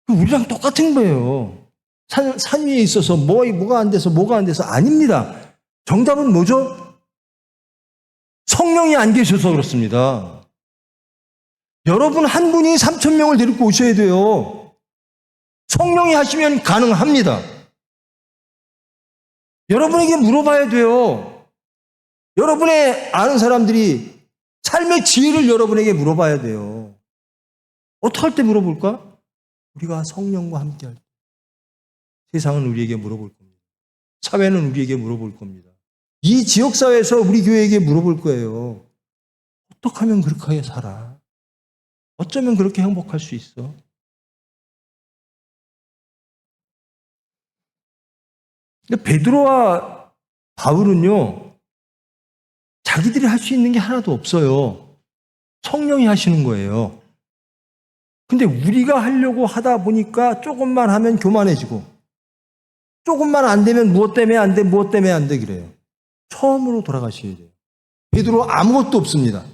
Speaker 2: 우리랑 똑같은 거예요. 산 위에 있어서 뭐가 안 돼서 아닙니다. 정답은 뭐죠? 성령이 안 계셔서 그렇습니다. 여러분 한 분이 3,000명을 데리고 오셔야 돼요. 성령이 하시면 가능합니다. 여러분에게 물어봐야 돼요. 여러분의 아는 사람들이 삶의 지혜를 여러분에게 물어봐야 돼요. 어떻게 할 때 물어볼까? 우리가 성령과 함께 할 때. 세상은 우리에게 물어볼 겁니다. 사회는 우리에게 물어볼 겁니다. 이 지역사회에서 우리 교회에게 물어볼 거예요. 어떻게 하면 그렇게 살아? 어쩌면 그렇게 행복할 수 있어? 근데 베드로와 바울은요, 자기들이 할 수 있는 게 하나도 없어요. 성령이 하시는 거예요. 근데 우리가 하려고 하다 보니까 조금만 하면 교만해지고, 조금만 안 되면 무엇 때문에 안 돼, 무엇 때문에 안 돼, 그래요. 처음으로 돌아가셔야 돼요. 베드로 아무것도 없습니다.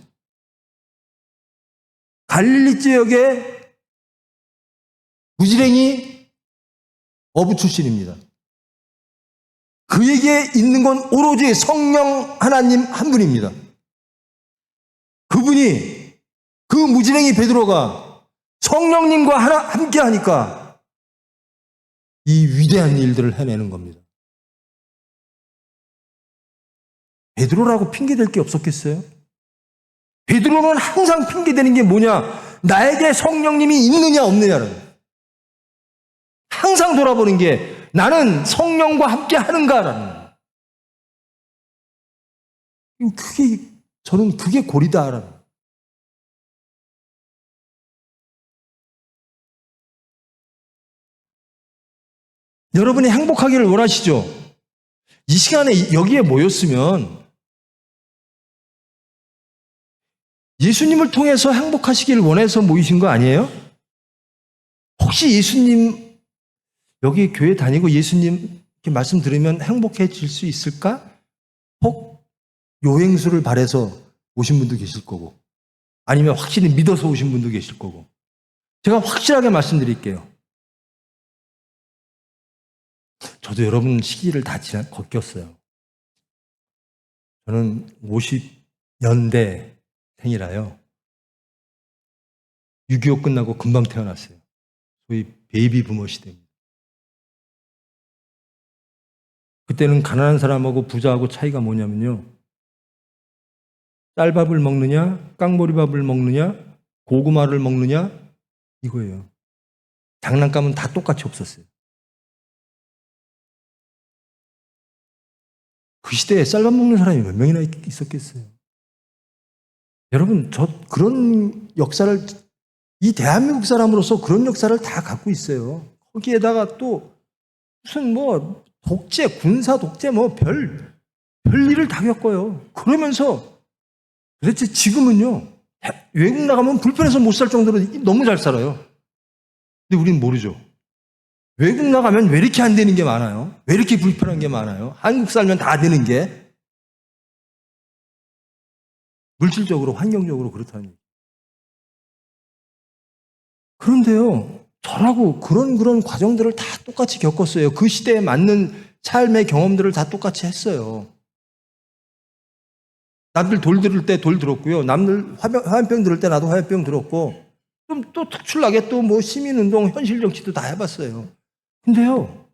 Speaker 2: 갈릴리 지역의 무지랭이 어부 출신입니다. 그에게 있는 건 오로지 성령 하나님 한 분입니다. 그분이, 그 무지랭이 베드로가 성령님과 함께 하니까 이 위대한 일들을 해내는 겁니다. 베드로라고 핑계댈 게 없었겠어요? 베드로는 항상 핑계대는 게 뭐냐? 나에게 성령님이 있느냐 없느냐는. 항상 돌아보는 게 나는 성령과 함께 하는가라는. 저는 그게 고리다라는. 여러분이 행복하기를 원하시죠? 이 시간에 여기에 모였으면 예수님을 통해서 행복하시기를 원해서 모이신 거 아니에요? 혹시 예수님, 여기 교회 다니고 예수님 이렇게 말씀 들으면 행복해질 수 있을까? 혹 요행수를 바래서 오신 분도 계실 거고, 아니면 확실히 믿어서 오신 분도 계실 거고. 제가 확실하게 말씀드릴게요. 저도 여러분 시기를 다 겪었어요. 저는 50년대 생이라요. 6.25 끝나고 금방 태어났어요. 소위 베이비 부머 시대입니다. 그때는 가난한 사람하고 부자하고 차이가 뭐냐면요. 쌀밥을 먹느냐, 깡보리밥을 먹느냐, 고구마를 먹느냐, 이거예요. 장난감은 다 똑같이 없었어요. 그 시대에 쌀밥 먹는 사람이 몇 명이나 있었겠어요. 여러분, 저 그런 역사를, 이 대한민국 사람으로서 그런 역사를 다 갖고 있어요. 거기에다가 또 무슨 독재, 군사 독재 별 일을 다 겪어요. 그러면서 도대체 지금은요, 외국 나가면 불편해서 못 살 정도로 너무 잘 살아요. 근데 우리는 모르죠. 외국 나가면 왜 이렇게 안 되는 게 많아요? 왜 이렇게 불편한 게 많아요? 한국 살면 다 되는 게. 물질적으로, 환경적으로 그렇다니. 그런데요, 저라고 그런 과정들을 다 똑같이 겪었어요. 그 시대에 맞는 삶의 경험들을 다 똑같이 했어요. 남들 돌 들을 때 돌 들었고요. 남들 화염병 들을 때 나도 화염병 들었고, 좀 또 특출나게 또 시민운동, 현실정치도 다 해봤어요. 근데요,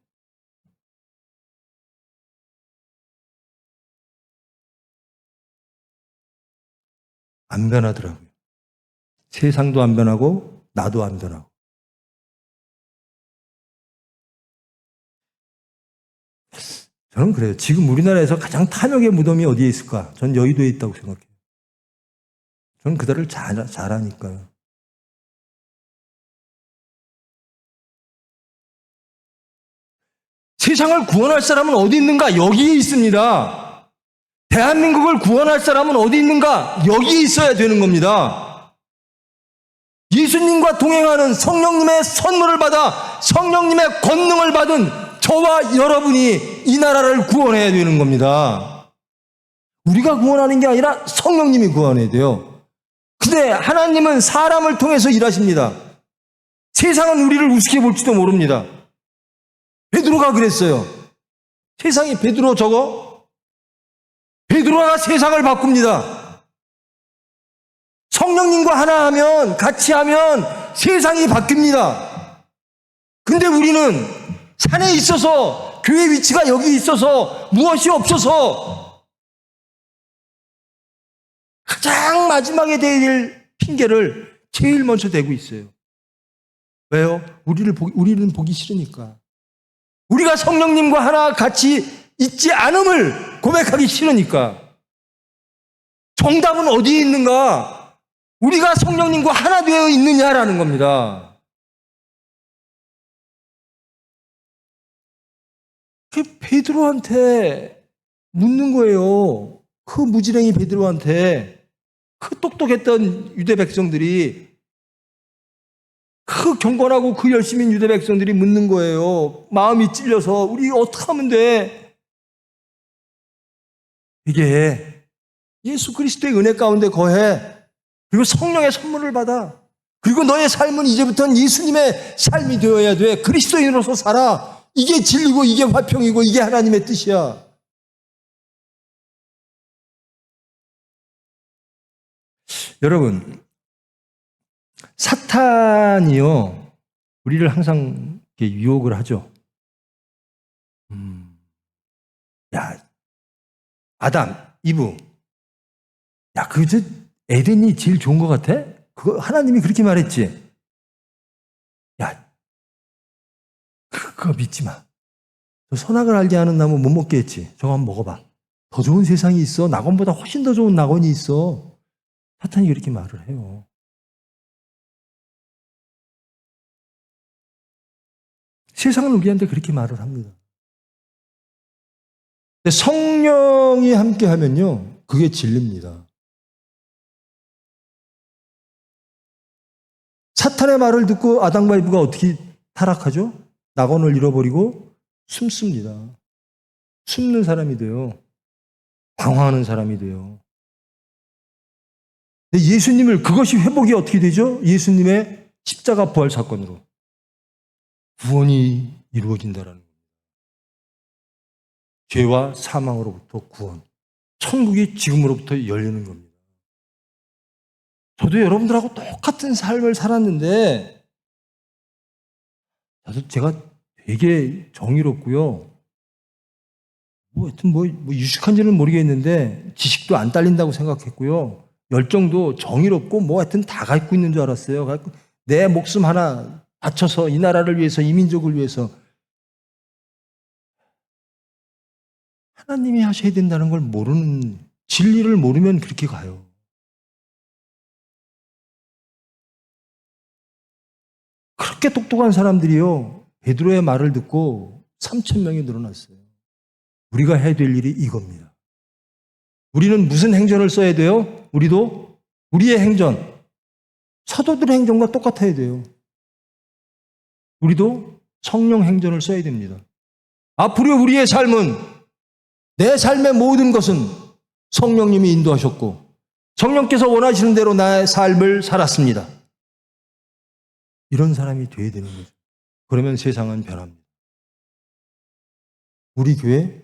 Speaker 2: 안 변하더라고요. 세상도 안 변하고 나도 안 변하고. 저는 그래요. 지금 우리나라에서 가장 탐욕의 무덤이 어디에 있을까? 전 여의도에 있다고 생각해요. 저는 그들을 잘하니까요. 세상을 구원할 사람은 어디 있는가? 여기에 있습니다. 대한민국을 구원할 사람은 어디 있는가? 여기에 있어야 되는 겁니다. 예수님과 동행하는 성령님의 선물을 받아 성령님의 권능을 받은 저와 여러분이 이 나라를 구원해야 되는 겁니다. 우리가 구원하는 게 아니라 성령님이 구원해야 돼요. 그 이르시되 하나님은 사람을 통해서 일하십니다. 세상은 우리를 우습게 볼지도 모릅니다. 베드로가 그랬어요. 세상이 베드로 저거? 베드로가 세상을 바꿉니다. 성령님과 하나 하면, 같이 하면 세상이 바뀝니다. 근데 우리는 산에 있어서, 교회 위치가 여기 있어서, 무엇이 없어서 가장 마지막에 대야 될 핑계를 제일 먼저 대고 있어요. 왜요? 우리는 보기 싫으니까. 우리가 성령님과 하나 같이 있지 않음을 고백하기 싫으니까. 정답은 어디에 있는가? 우리가 성령님과 하나 되어 있느냐라는 겁니다. 그 베드로한테 묻는 거예요. 그 무지랭이 베드로한테, 그 똑똑했던 유대 백성들이, 그 경건하고 그 열심인 유대 백성들이 묻는 거예요. 마음이 찔려서 우리 어떻게 하면 돼? 이게 예수 그리스도의 은혜 가운데 거해. 그리고 성령의 선물을 받아. 그리고 너의 삶은 이제부터는 예수님의 삶이 되어야 돼. 그리스도인으로서 살아. 이게 진리고 이게 화평이고 이게 하나님의 뜻이야. 여러분, 사탄이요, 우리를 항상 이렇게 유혹을 하죠. 야, 아담, 이브, 야, 저 에덴이 제일 좋은 것 같아? 그거 하나님이 그렇게 말했지. 야, 그거 믿지 마. 저 선악을 알게 하는 나무 못 먹게 했지. 저거 한번 먹어봐. 더 좋은 세상이 있어. 낙원보다 훨씬 더 좋은 낙원이 있어. 사탄이 그렇게 말을 해요. 세상은 우리한테 그렇게 말을 합니다. 근데 성령이 함께 하면요, 그게 진리입니다. 사탄의 말을 듣고 아담과 이브가 어떻게 타락하죠? 낙원을 잃어버리고 숨습니다. 숨는 사람이 돼요. 방황하는 사람이 돼요. 근데 예수님을, 그것이 회복이 어떻게 되죠? 예수님의 십자가 부활 사건으로 구원이 이루어진다라는 겁니다. 죄와 사망으로부터 구원. 천국이 지금으로부터 열리는 겁니다. 저도 여러분들하고 똑같은 삶을 살았는데, 제가 되게 정의롭고요. 하여튼 유식한지는 모르겠는데, 지식도 안 딸린다고 생각했고요. 열정도 정의롭고, 하여튼 다 갖고 있는 줄 알았어요. 내 목숨 하나 바쳐서 이 나라를 위해서, 이 민족을 위해서. 하나님이 하셔야 된다는 걸 모르는, 진리를 모르면 그렇게 가요. 그렇게 똑똑한 사람들이요, 베드로의 말을 듣고 3,000명이 늘어났어요. 우리가 해야 될 일이 이겁니다. 우리는 무슨 행전을 써야 돼요? 우리도 우리의 행전, 사도들의 행전과 똑같아야 돼요. 우리도 성령 행전을 써야 됩니다. 앞으로 우리의 삶은, 내 삶의 모든 것은 성령님이 인도하셨고 성령께서 원하시는 대로 나의 삶을 살았습니다. 이런 사람이 되어야 되는 거죠. 그러면 세상은 변합니다. 우리 교회,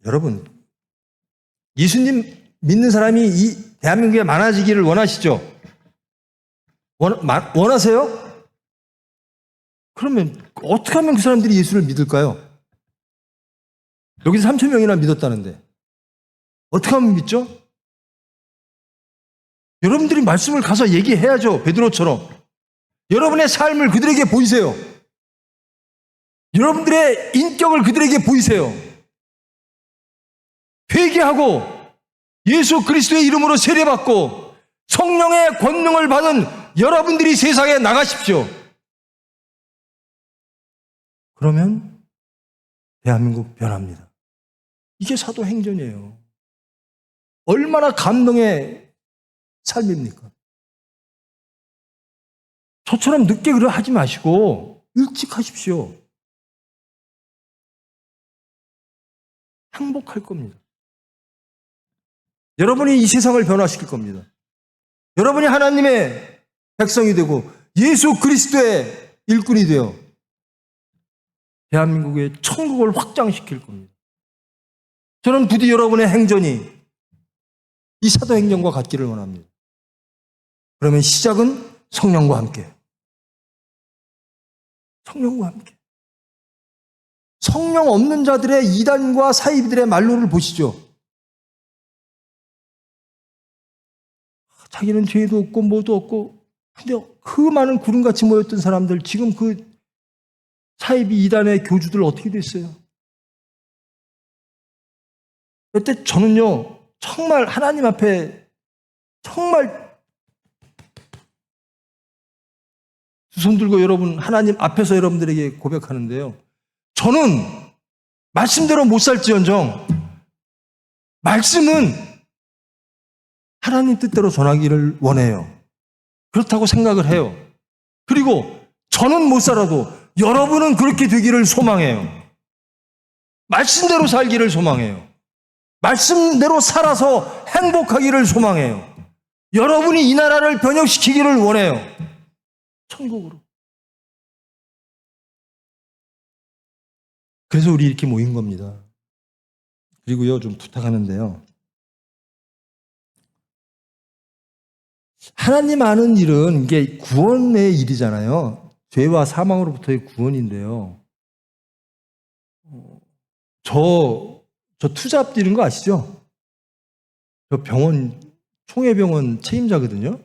Speaker 2: 여러분, 예수님 믿는 사람이 이 대한민국에 많아지기를 원하시죠? 원하세요? 그러면 어떻게 하면 그 사람들이 예수를 믿을까요? 여기서 3,000명이나 믿었다는데 어떻게 하면 믿죠? 여러분들이 말씀을 가서 얘기해야죠. 베드로처럼. 여러분의 삶을 그들에게 보이세요. 여러분들의 인격을 그들에게 보이세요. 회개하고 예수 그리스도의 이름으로 세례받고 성령의 권능을 받은 여러분들이 세상에 나가십시오. 그러면 대한민국 변합니다. 이게 사도행전이에요. 얼마나 감동의 삶입니까? 저처럼 늦게 하지 마시고 일찍 하십시오. 행복할 겁니다. 여러분이 이 세상을 변화시킬 겁니다. 여러분이 하나님의 백성이 되고 예수 그리스도의 일꾼이 되어 대한민국의 천국을 확장시킬 겁니다. 저는 부디 여러분의 행전이 이 사도행전과 같기를 원합니다. 그러면 시작은 성령과 함께. 성령과 함께. 성령 없는 자들의 이단과 사이비들의 말로를 보시죠. 자기는 죄도 없고 뭐도 없고, 근데 그 많은 구름같이 모였던 사람들, 지금 그 사이비 이단의 교주들 어떻게 됐어요? 그때 저는요, 정말 하나님 앞에 정말 두 손 들고 여러분 하나님 앞에서 여러분들에게 고백하는데요. 저는 말씀대로 못 살지언정 말씀은 하나님 뜻대로 전하기를 원해요. 그렇다고 생각을 해요. 그리고 저는 못 살아도 여러분은 그렇게 되기를 소망해요. 말씀대로 살기를 소망해요. 말씀대로 살아서 행복하기를 소망해요. 여러분이 이 나라를 번영시키기를 원해요. 천국으로. 그래서 우리 이렇게 모인 겁니다. 그리고요, 좀 부탁하는데요. 하나님 아는 일은 이게 구원의 일이잖아요. 죄와 사망으로부터의 구원인데요. 저 투자 앞뒤는 거 아시죠? 저 병원, 총회병원 책임자거든요.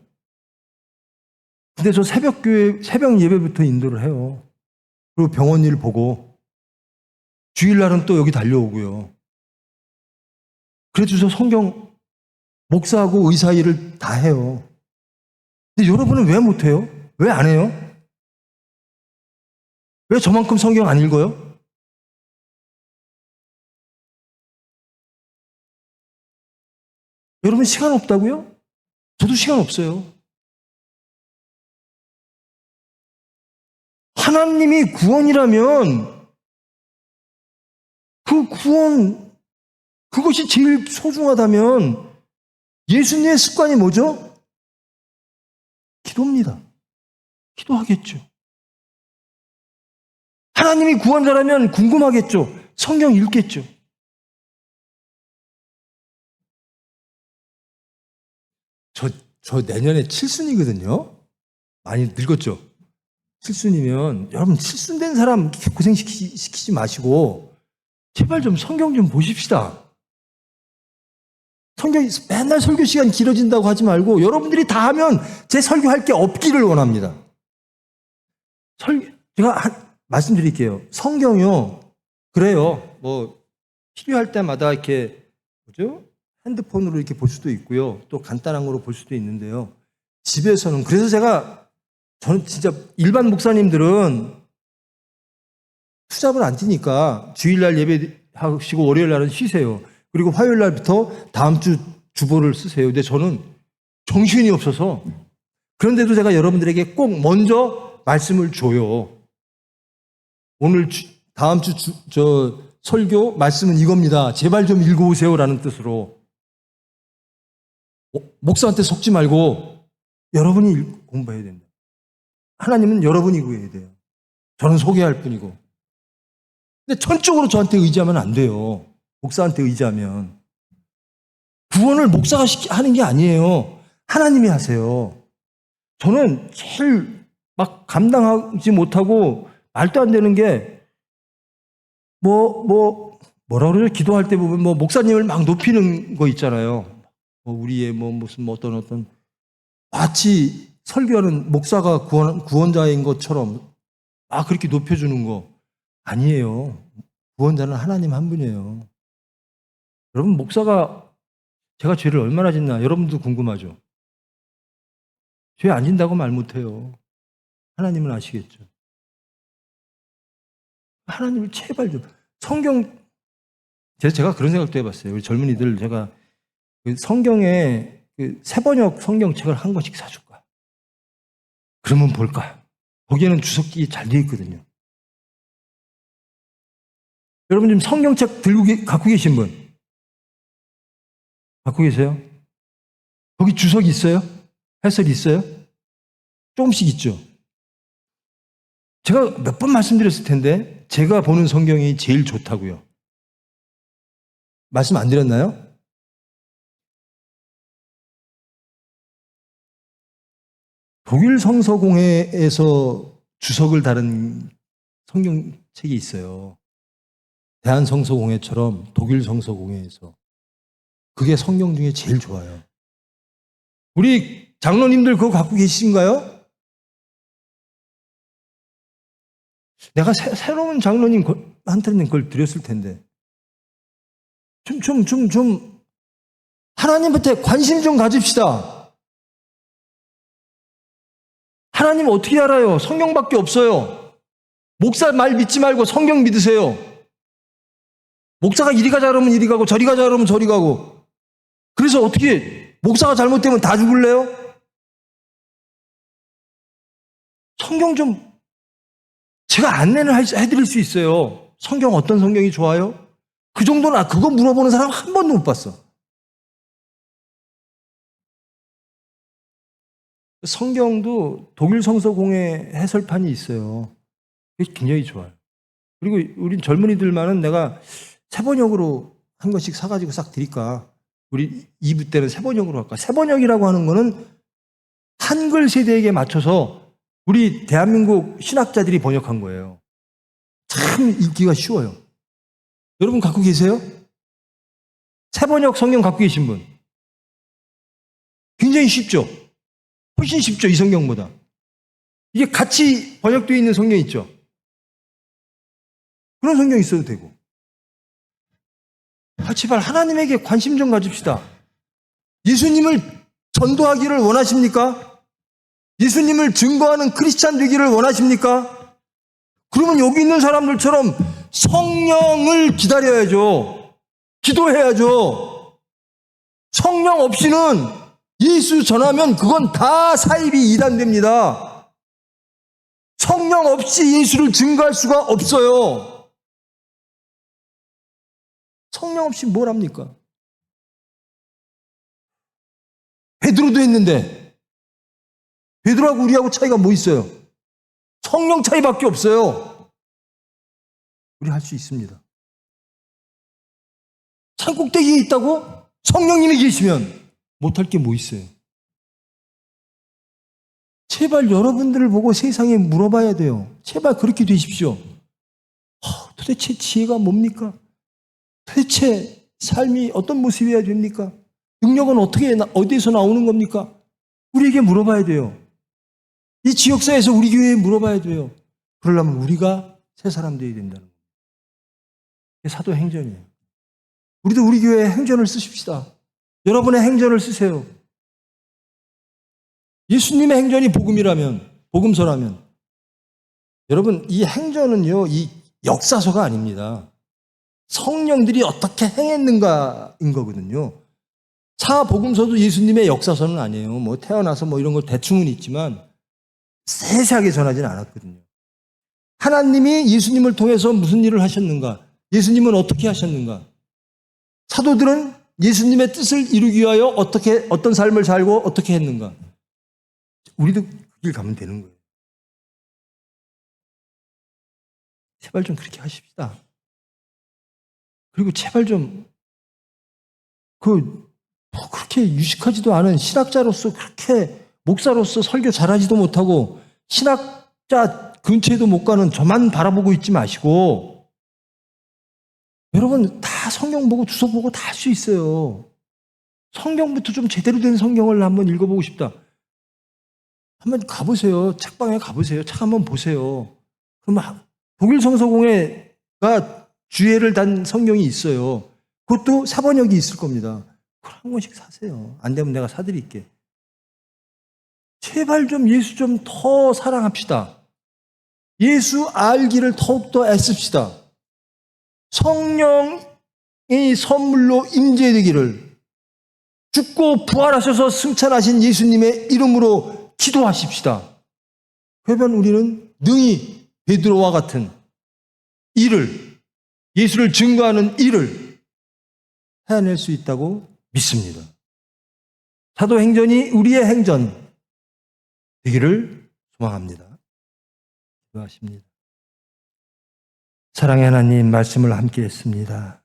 Speaker 2: 근데 저 새벽 예배부터 인도를 해요. 그리고 병원 일 보고, 주일날은 또 여기 달려오고요. 그래도 저 성경, 목사하고 의사 일을 다 해요. 근데 여러분은 왜 못해요? 왜 안 해요? 왜 저만큼 성경 안 읽어요? 여러분 시간 없다고요? 저도 시간 없어요. 하나님이 구원이라면 그 구원, 그것이 제일 소중하다면 예수님의 습관이 뭐죠? 기도입니다. 기도하겠죠. 하나님이 구원자라면 궁금하겠죠. 성경 읽겠죠. 저 내년에 칠순이거든요. 많이 늙었죠. 칠순이면 여러분 칠순 된 사람 고생시키지 마시고 제발 좀 성경 좀 보십시다. 성경이 맨날 설교 시간 길어진다고 하지 말고 여러분들이 다 하면 제 설교할 게 없기를 원합니다. 제가 말씀드릴게요. 성경요. 그래요. 뭐 필요할 때마다 이렇게 뭐죠? 핸드폰으로 이렇게 볼 수도 있고요. 또 간단한 거로 볼 수도 있는데요. 집에서는 그래서 저는 진짜 일반 목사님들은 투잡을 안 뛰니까 주일날 예배하시고 월요일날은 쉬세요. 그리고 화요일날부터 다음 주 주보를 쓰세요. 근데 저는 정신이 없어서 그런데도 제가 여러분들에게 꼭 먼저 말씀을 줘요. 오늘 다음 주 설교 말씀은 이겁니다. 제발 좀 읽어오세요라는 뜻으로 목사한테 속지 말고 여러분이 공부해야 된다. 하나님은 여러분이 구해야 돼요. 저는 소개할 뿐이고. 근데 전적으로 저한테 의지하면 안 돼요. 목사한테 의지하면. 구원을 목사가 하는 게 아니에요. 하나님이 하세요. 저는 제일 막 감당하지 못하고 말도 안 되는 게 뭐라 그러죠? 기도할 때 보면 목사님을 막 높이는 거 있잖아요. 우리의 무슨 어떤 마치 설교하는 목사가 구원자인 것처럼 그렇게 높여주는 거 아니에요. 구원자는 하나님 한 분이에요. 여러분 목사가 제가 죄를 얼마나 짓나 여러분도 궁금하죠? 죄 안 진다고 말 못해요. 하나님은 아시겠죠. 하나님을 제발 좀 제가 그런 생각도 해봤어요. 우리 젊은이들 제가 성경에 새번역 성경책을 한 권씩 사줄까? 그러면 볼까? 거기에는 주석기 잘 되어 있거든요. 여러분 지금 성경책 갖고 계신 분? 갖고 계세요? 거기 주석이 있어요? 해설이 있어요? 조금씩 있죠. 제가 몇 번 말씀드렸을 텐데 제가 보는 성경이 제일 좋다고요. 말씀 안 드렸나요? 독일 성서공회에서 주석을 다른 성경책이 있어요. 대한성서공회처럼 독일 성서공회에서. 그게 성경 중에 제일 좋아요. 우리 장로님들 그거 갖고 계신가요? 내가 새로운 장로님한테는 그걸 드렸을 텐데. 하나님한테 관심 좀 가집시다. 하나님 어떻게 알아요? 성경밖에 없어요. 목사 말 믿지 말고 성경 믿으세요. 목사가 이리 가자 그러면 이리 가고 저리 가자 그러면 저리 가고. 그래서 어떻게 목사가 잘못되면 다 죽을래요? 성경 좀 제가 안내는 해드릴 수 있어요. 성경 어떤 성경이 좋아요? 그 정도는 그거 물어보는 사람 한 번도 못 봤어. 성경도 독일 성서공회 해설판이 있어요. 그게 굉장히 좋아요. 그리고 우리 젊은이들만은 내가 세번역으로 한 권씩 사가지고 싹 드릴까. 우리 2부 때는 세번역으로 할까. 세번역이라고 하는 거는 한글 세대에게 맞춰서 우리 대한민국 신학자들이 번역한 거예요. 참 읽기가 쉬워요. 여러분 갖고 계세요? 세번역 성경 갖고 계신 분? 굉장히 쉽죠? 훨씬 쉽죠, 이 성경보다. 이게 같이 번역되어 있는 성경 있죠? 그런 성경 있어도 되고. 제발 하나님에게 관심 좀 가집시다. 예수님을 전도하기를 원하십니까? 예수님을 증거하는 크리스찬 되기를 원하십니까? 그러면 여기 있는 사람들처럼 성령을 기다려야죠. 기도해야죠. 성령 없이는 예수 전하면 그건 다 사입이 이단됩니다. 성령 없이 예수를 증거할 수가 없어요. 성령 없이 뭘 합니까? 베드로도 했는데 베드로하고 우리하고 차이가 뭐 있어요? 성령 차이밖에 없어요. 우리 할 수 있습니다. 산 꼭대기에 있다고? 성령님이 계시면 못할 게 뭐 있어요? 제발 여러분들을 보고 세상에 물어봐야 돼요. 제발 그렇게 되십시오. 도대체 지혜가 뭡니까? 도대체 삶이 어떤 모습이어야 됩니까? 능력은 어디에서 나오는 겁니까? 우리에게 물어봐야 돼요. 이 지역사회에서 우리 교회에 물어봐야 돼요. 그러려면 우리가 새 사람 되어야 된다는 거예요. 이게 사도행전이에요. 우리도 우리 교회에 행전을 쓰십시다. 여러분의 행전을 쓰세요. 예수님의 행전이 복음서라면 여러분 이 행전은요, 이 역사서가 아닙니다. 성령들이 어떻게 행했는가인 거거든요. 사복음서도 예수님의 역사서는 아니에요. 뭐 태어나서 뭐 이런 거 대충은 있지만 세세하게 전하지는 않았거든요. 하나님이 예수님을 통해서 무슨 일을 하셨는가? 예수님은 어떻게 하셨는가? 사도들은 예수님의 뜻을 이루기 위하여 어떤 삶을 살고 어떻게 했는가? 우리도 그 길 가면 되는 거예요. 제발 좀 그렇게 하십시다. 그리고 제발 좀 그렇게 유식하지도 않은 신학자로서 그렇게 목사로서 설교 잘하지도 못하고 신학자 근처에도 못 가는 저만 바라보고 있지 마시고 여러분 다 성경 보고 주소 보고 다 할 수 있어요. 성경부터 좀 제대로 된 성경을 한번 읽어보고 싶다. 한번 가보세요. 책방에 가보세요. 책 한번 보세요. 그럼 독일 성서공회가 주예를 단 성경이 있어요. 그것도 사번역이 있을 겁니다. 그걸 한 권씩 사세요. 안 되면 내가 사드릴게. 제발 좀 예수 좀 더 사랑합시다. 예수 알기를 더욱더 애씁시다. 성령의 선물로 임재되기를 죽고 부활하셔서 승천하신 예수님의 이름으로 기도하십시다. 그러면 우리는 능히 베드로와 같은 일을, 예수를 증거하는 일을 해낼 수 있다고 믿습니다. 사도행전이 우리의 행전 되기를 소망합니다. 기도하십니다. 사랑의 하나님, 말씀을 함께 했습니다.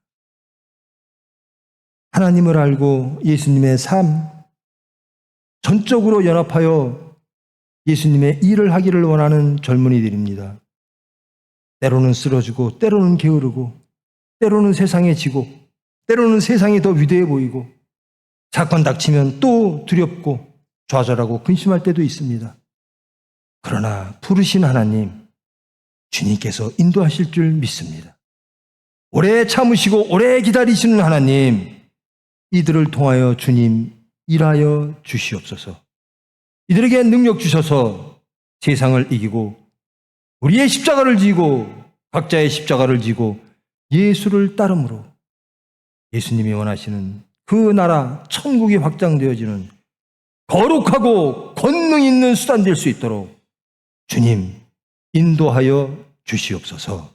Speaker 2: 하나님을 알고 예수님의 삶, 전적으로 연합하여 예수님의 일을 하기를 원하는 젊은이들입니다. 때로는 쓰러지고, 때로는 게으르고, 때로는 세상에 지고, 때로는 세상이 더 위대해 보이고, 사건 닥치면 또 두렵고 좌절하고 근심할 때도 있습니다. 그러나 부르신 하나님, 주님께서 인도하실 줄 믿습니다. 오래 참으시고 오래 기다리시는 하나님, 이들을 통하여 주님 일하여 주시옵소서. 이들에게 능력 주셔서 세상을 이기고 우리의 십자가를 지고 각자의 십자가를 지고 예수를 따름으로 예수님이 원하시는 그 나라 천국이 확장되어지는 거룩하고 권능 있는 수단 될 수 있도록 주님 인도하여 주시옵소서.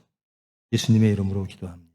Speaker 2: 예수님의 이름으로 기도합니다.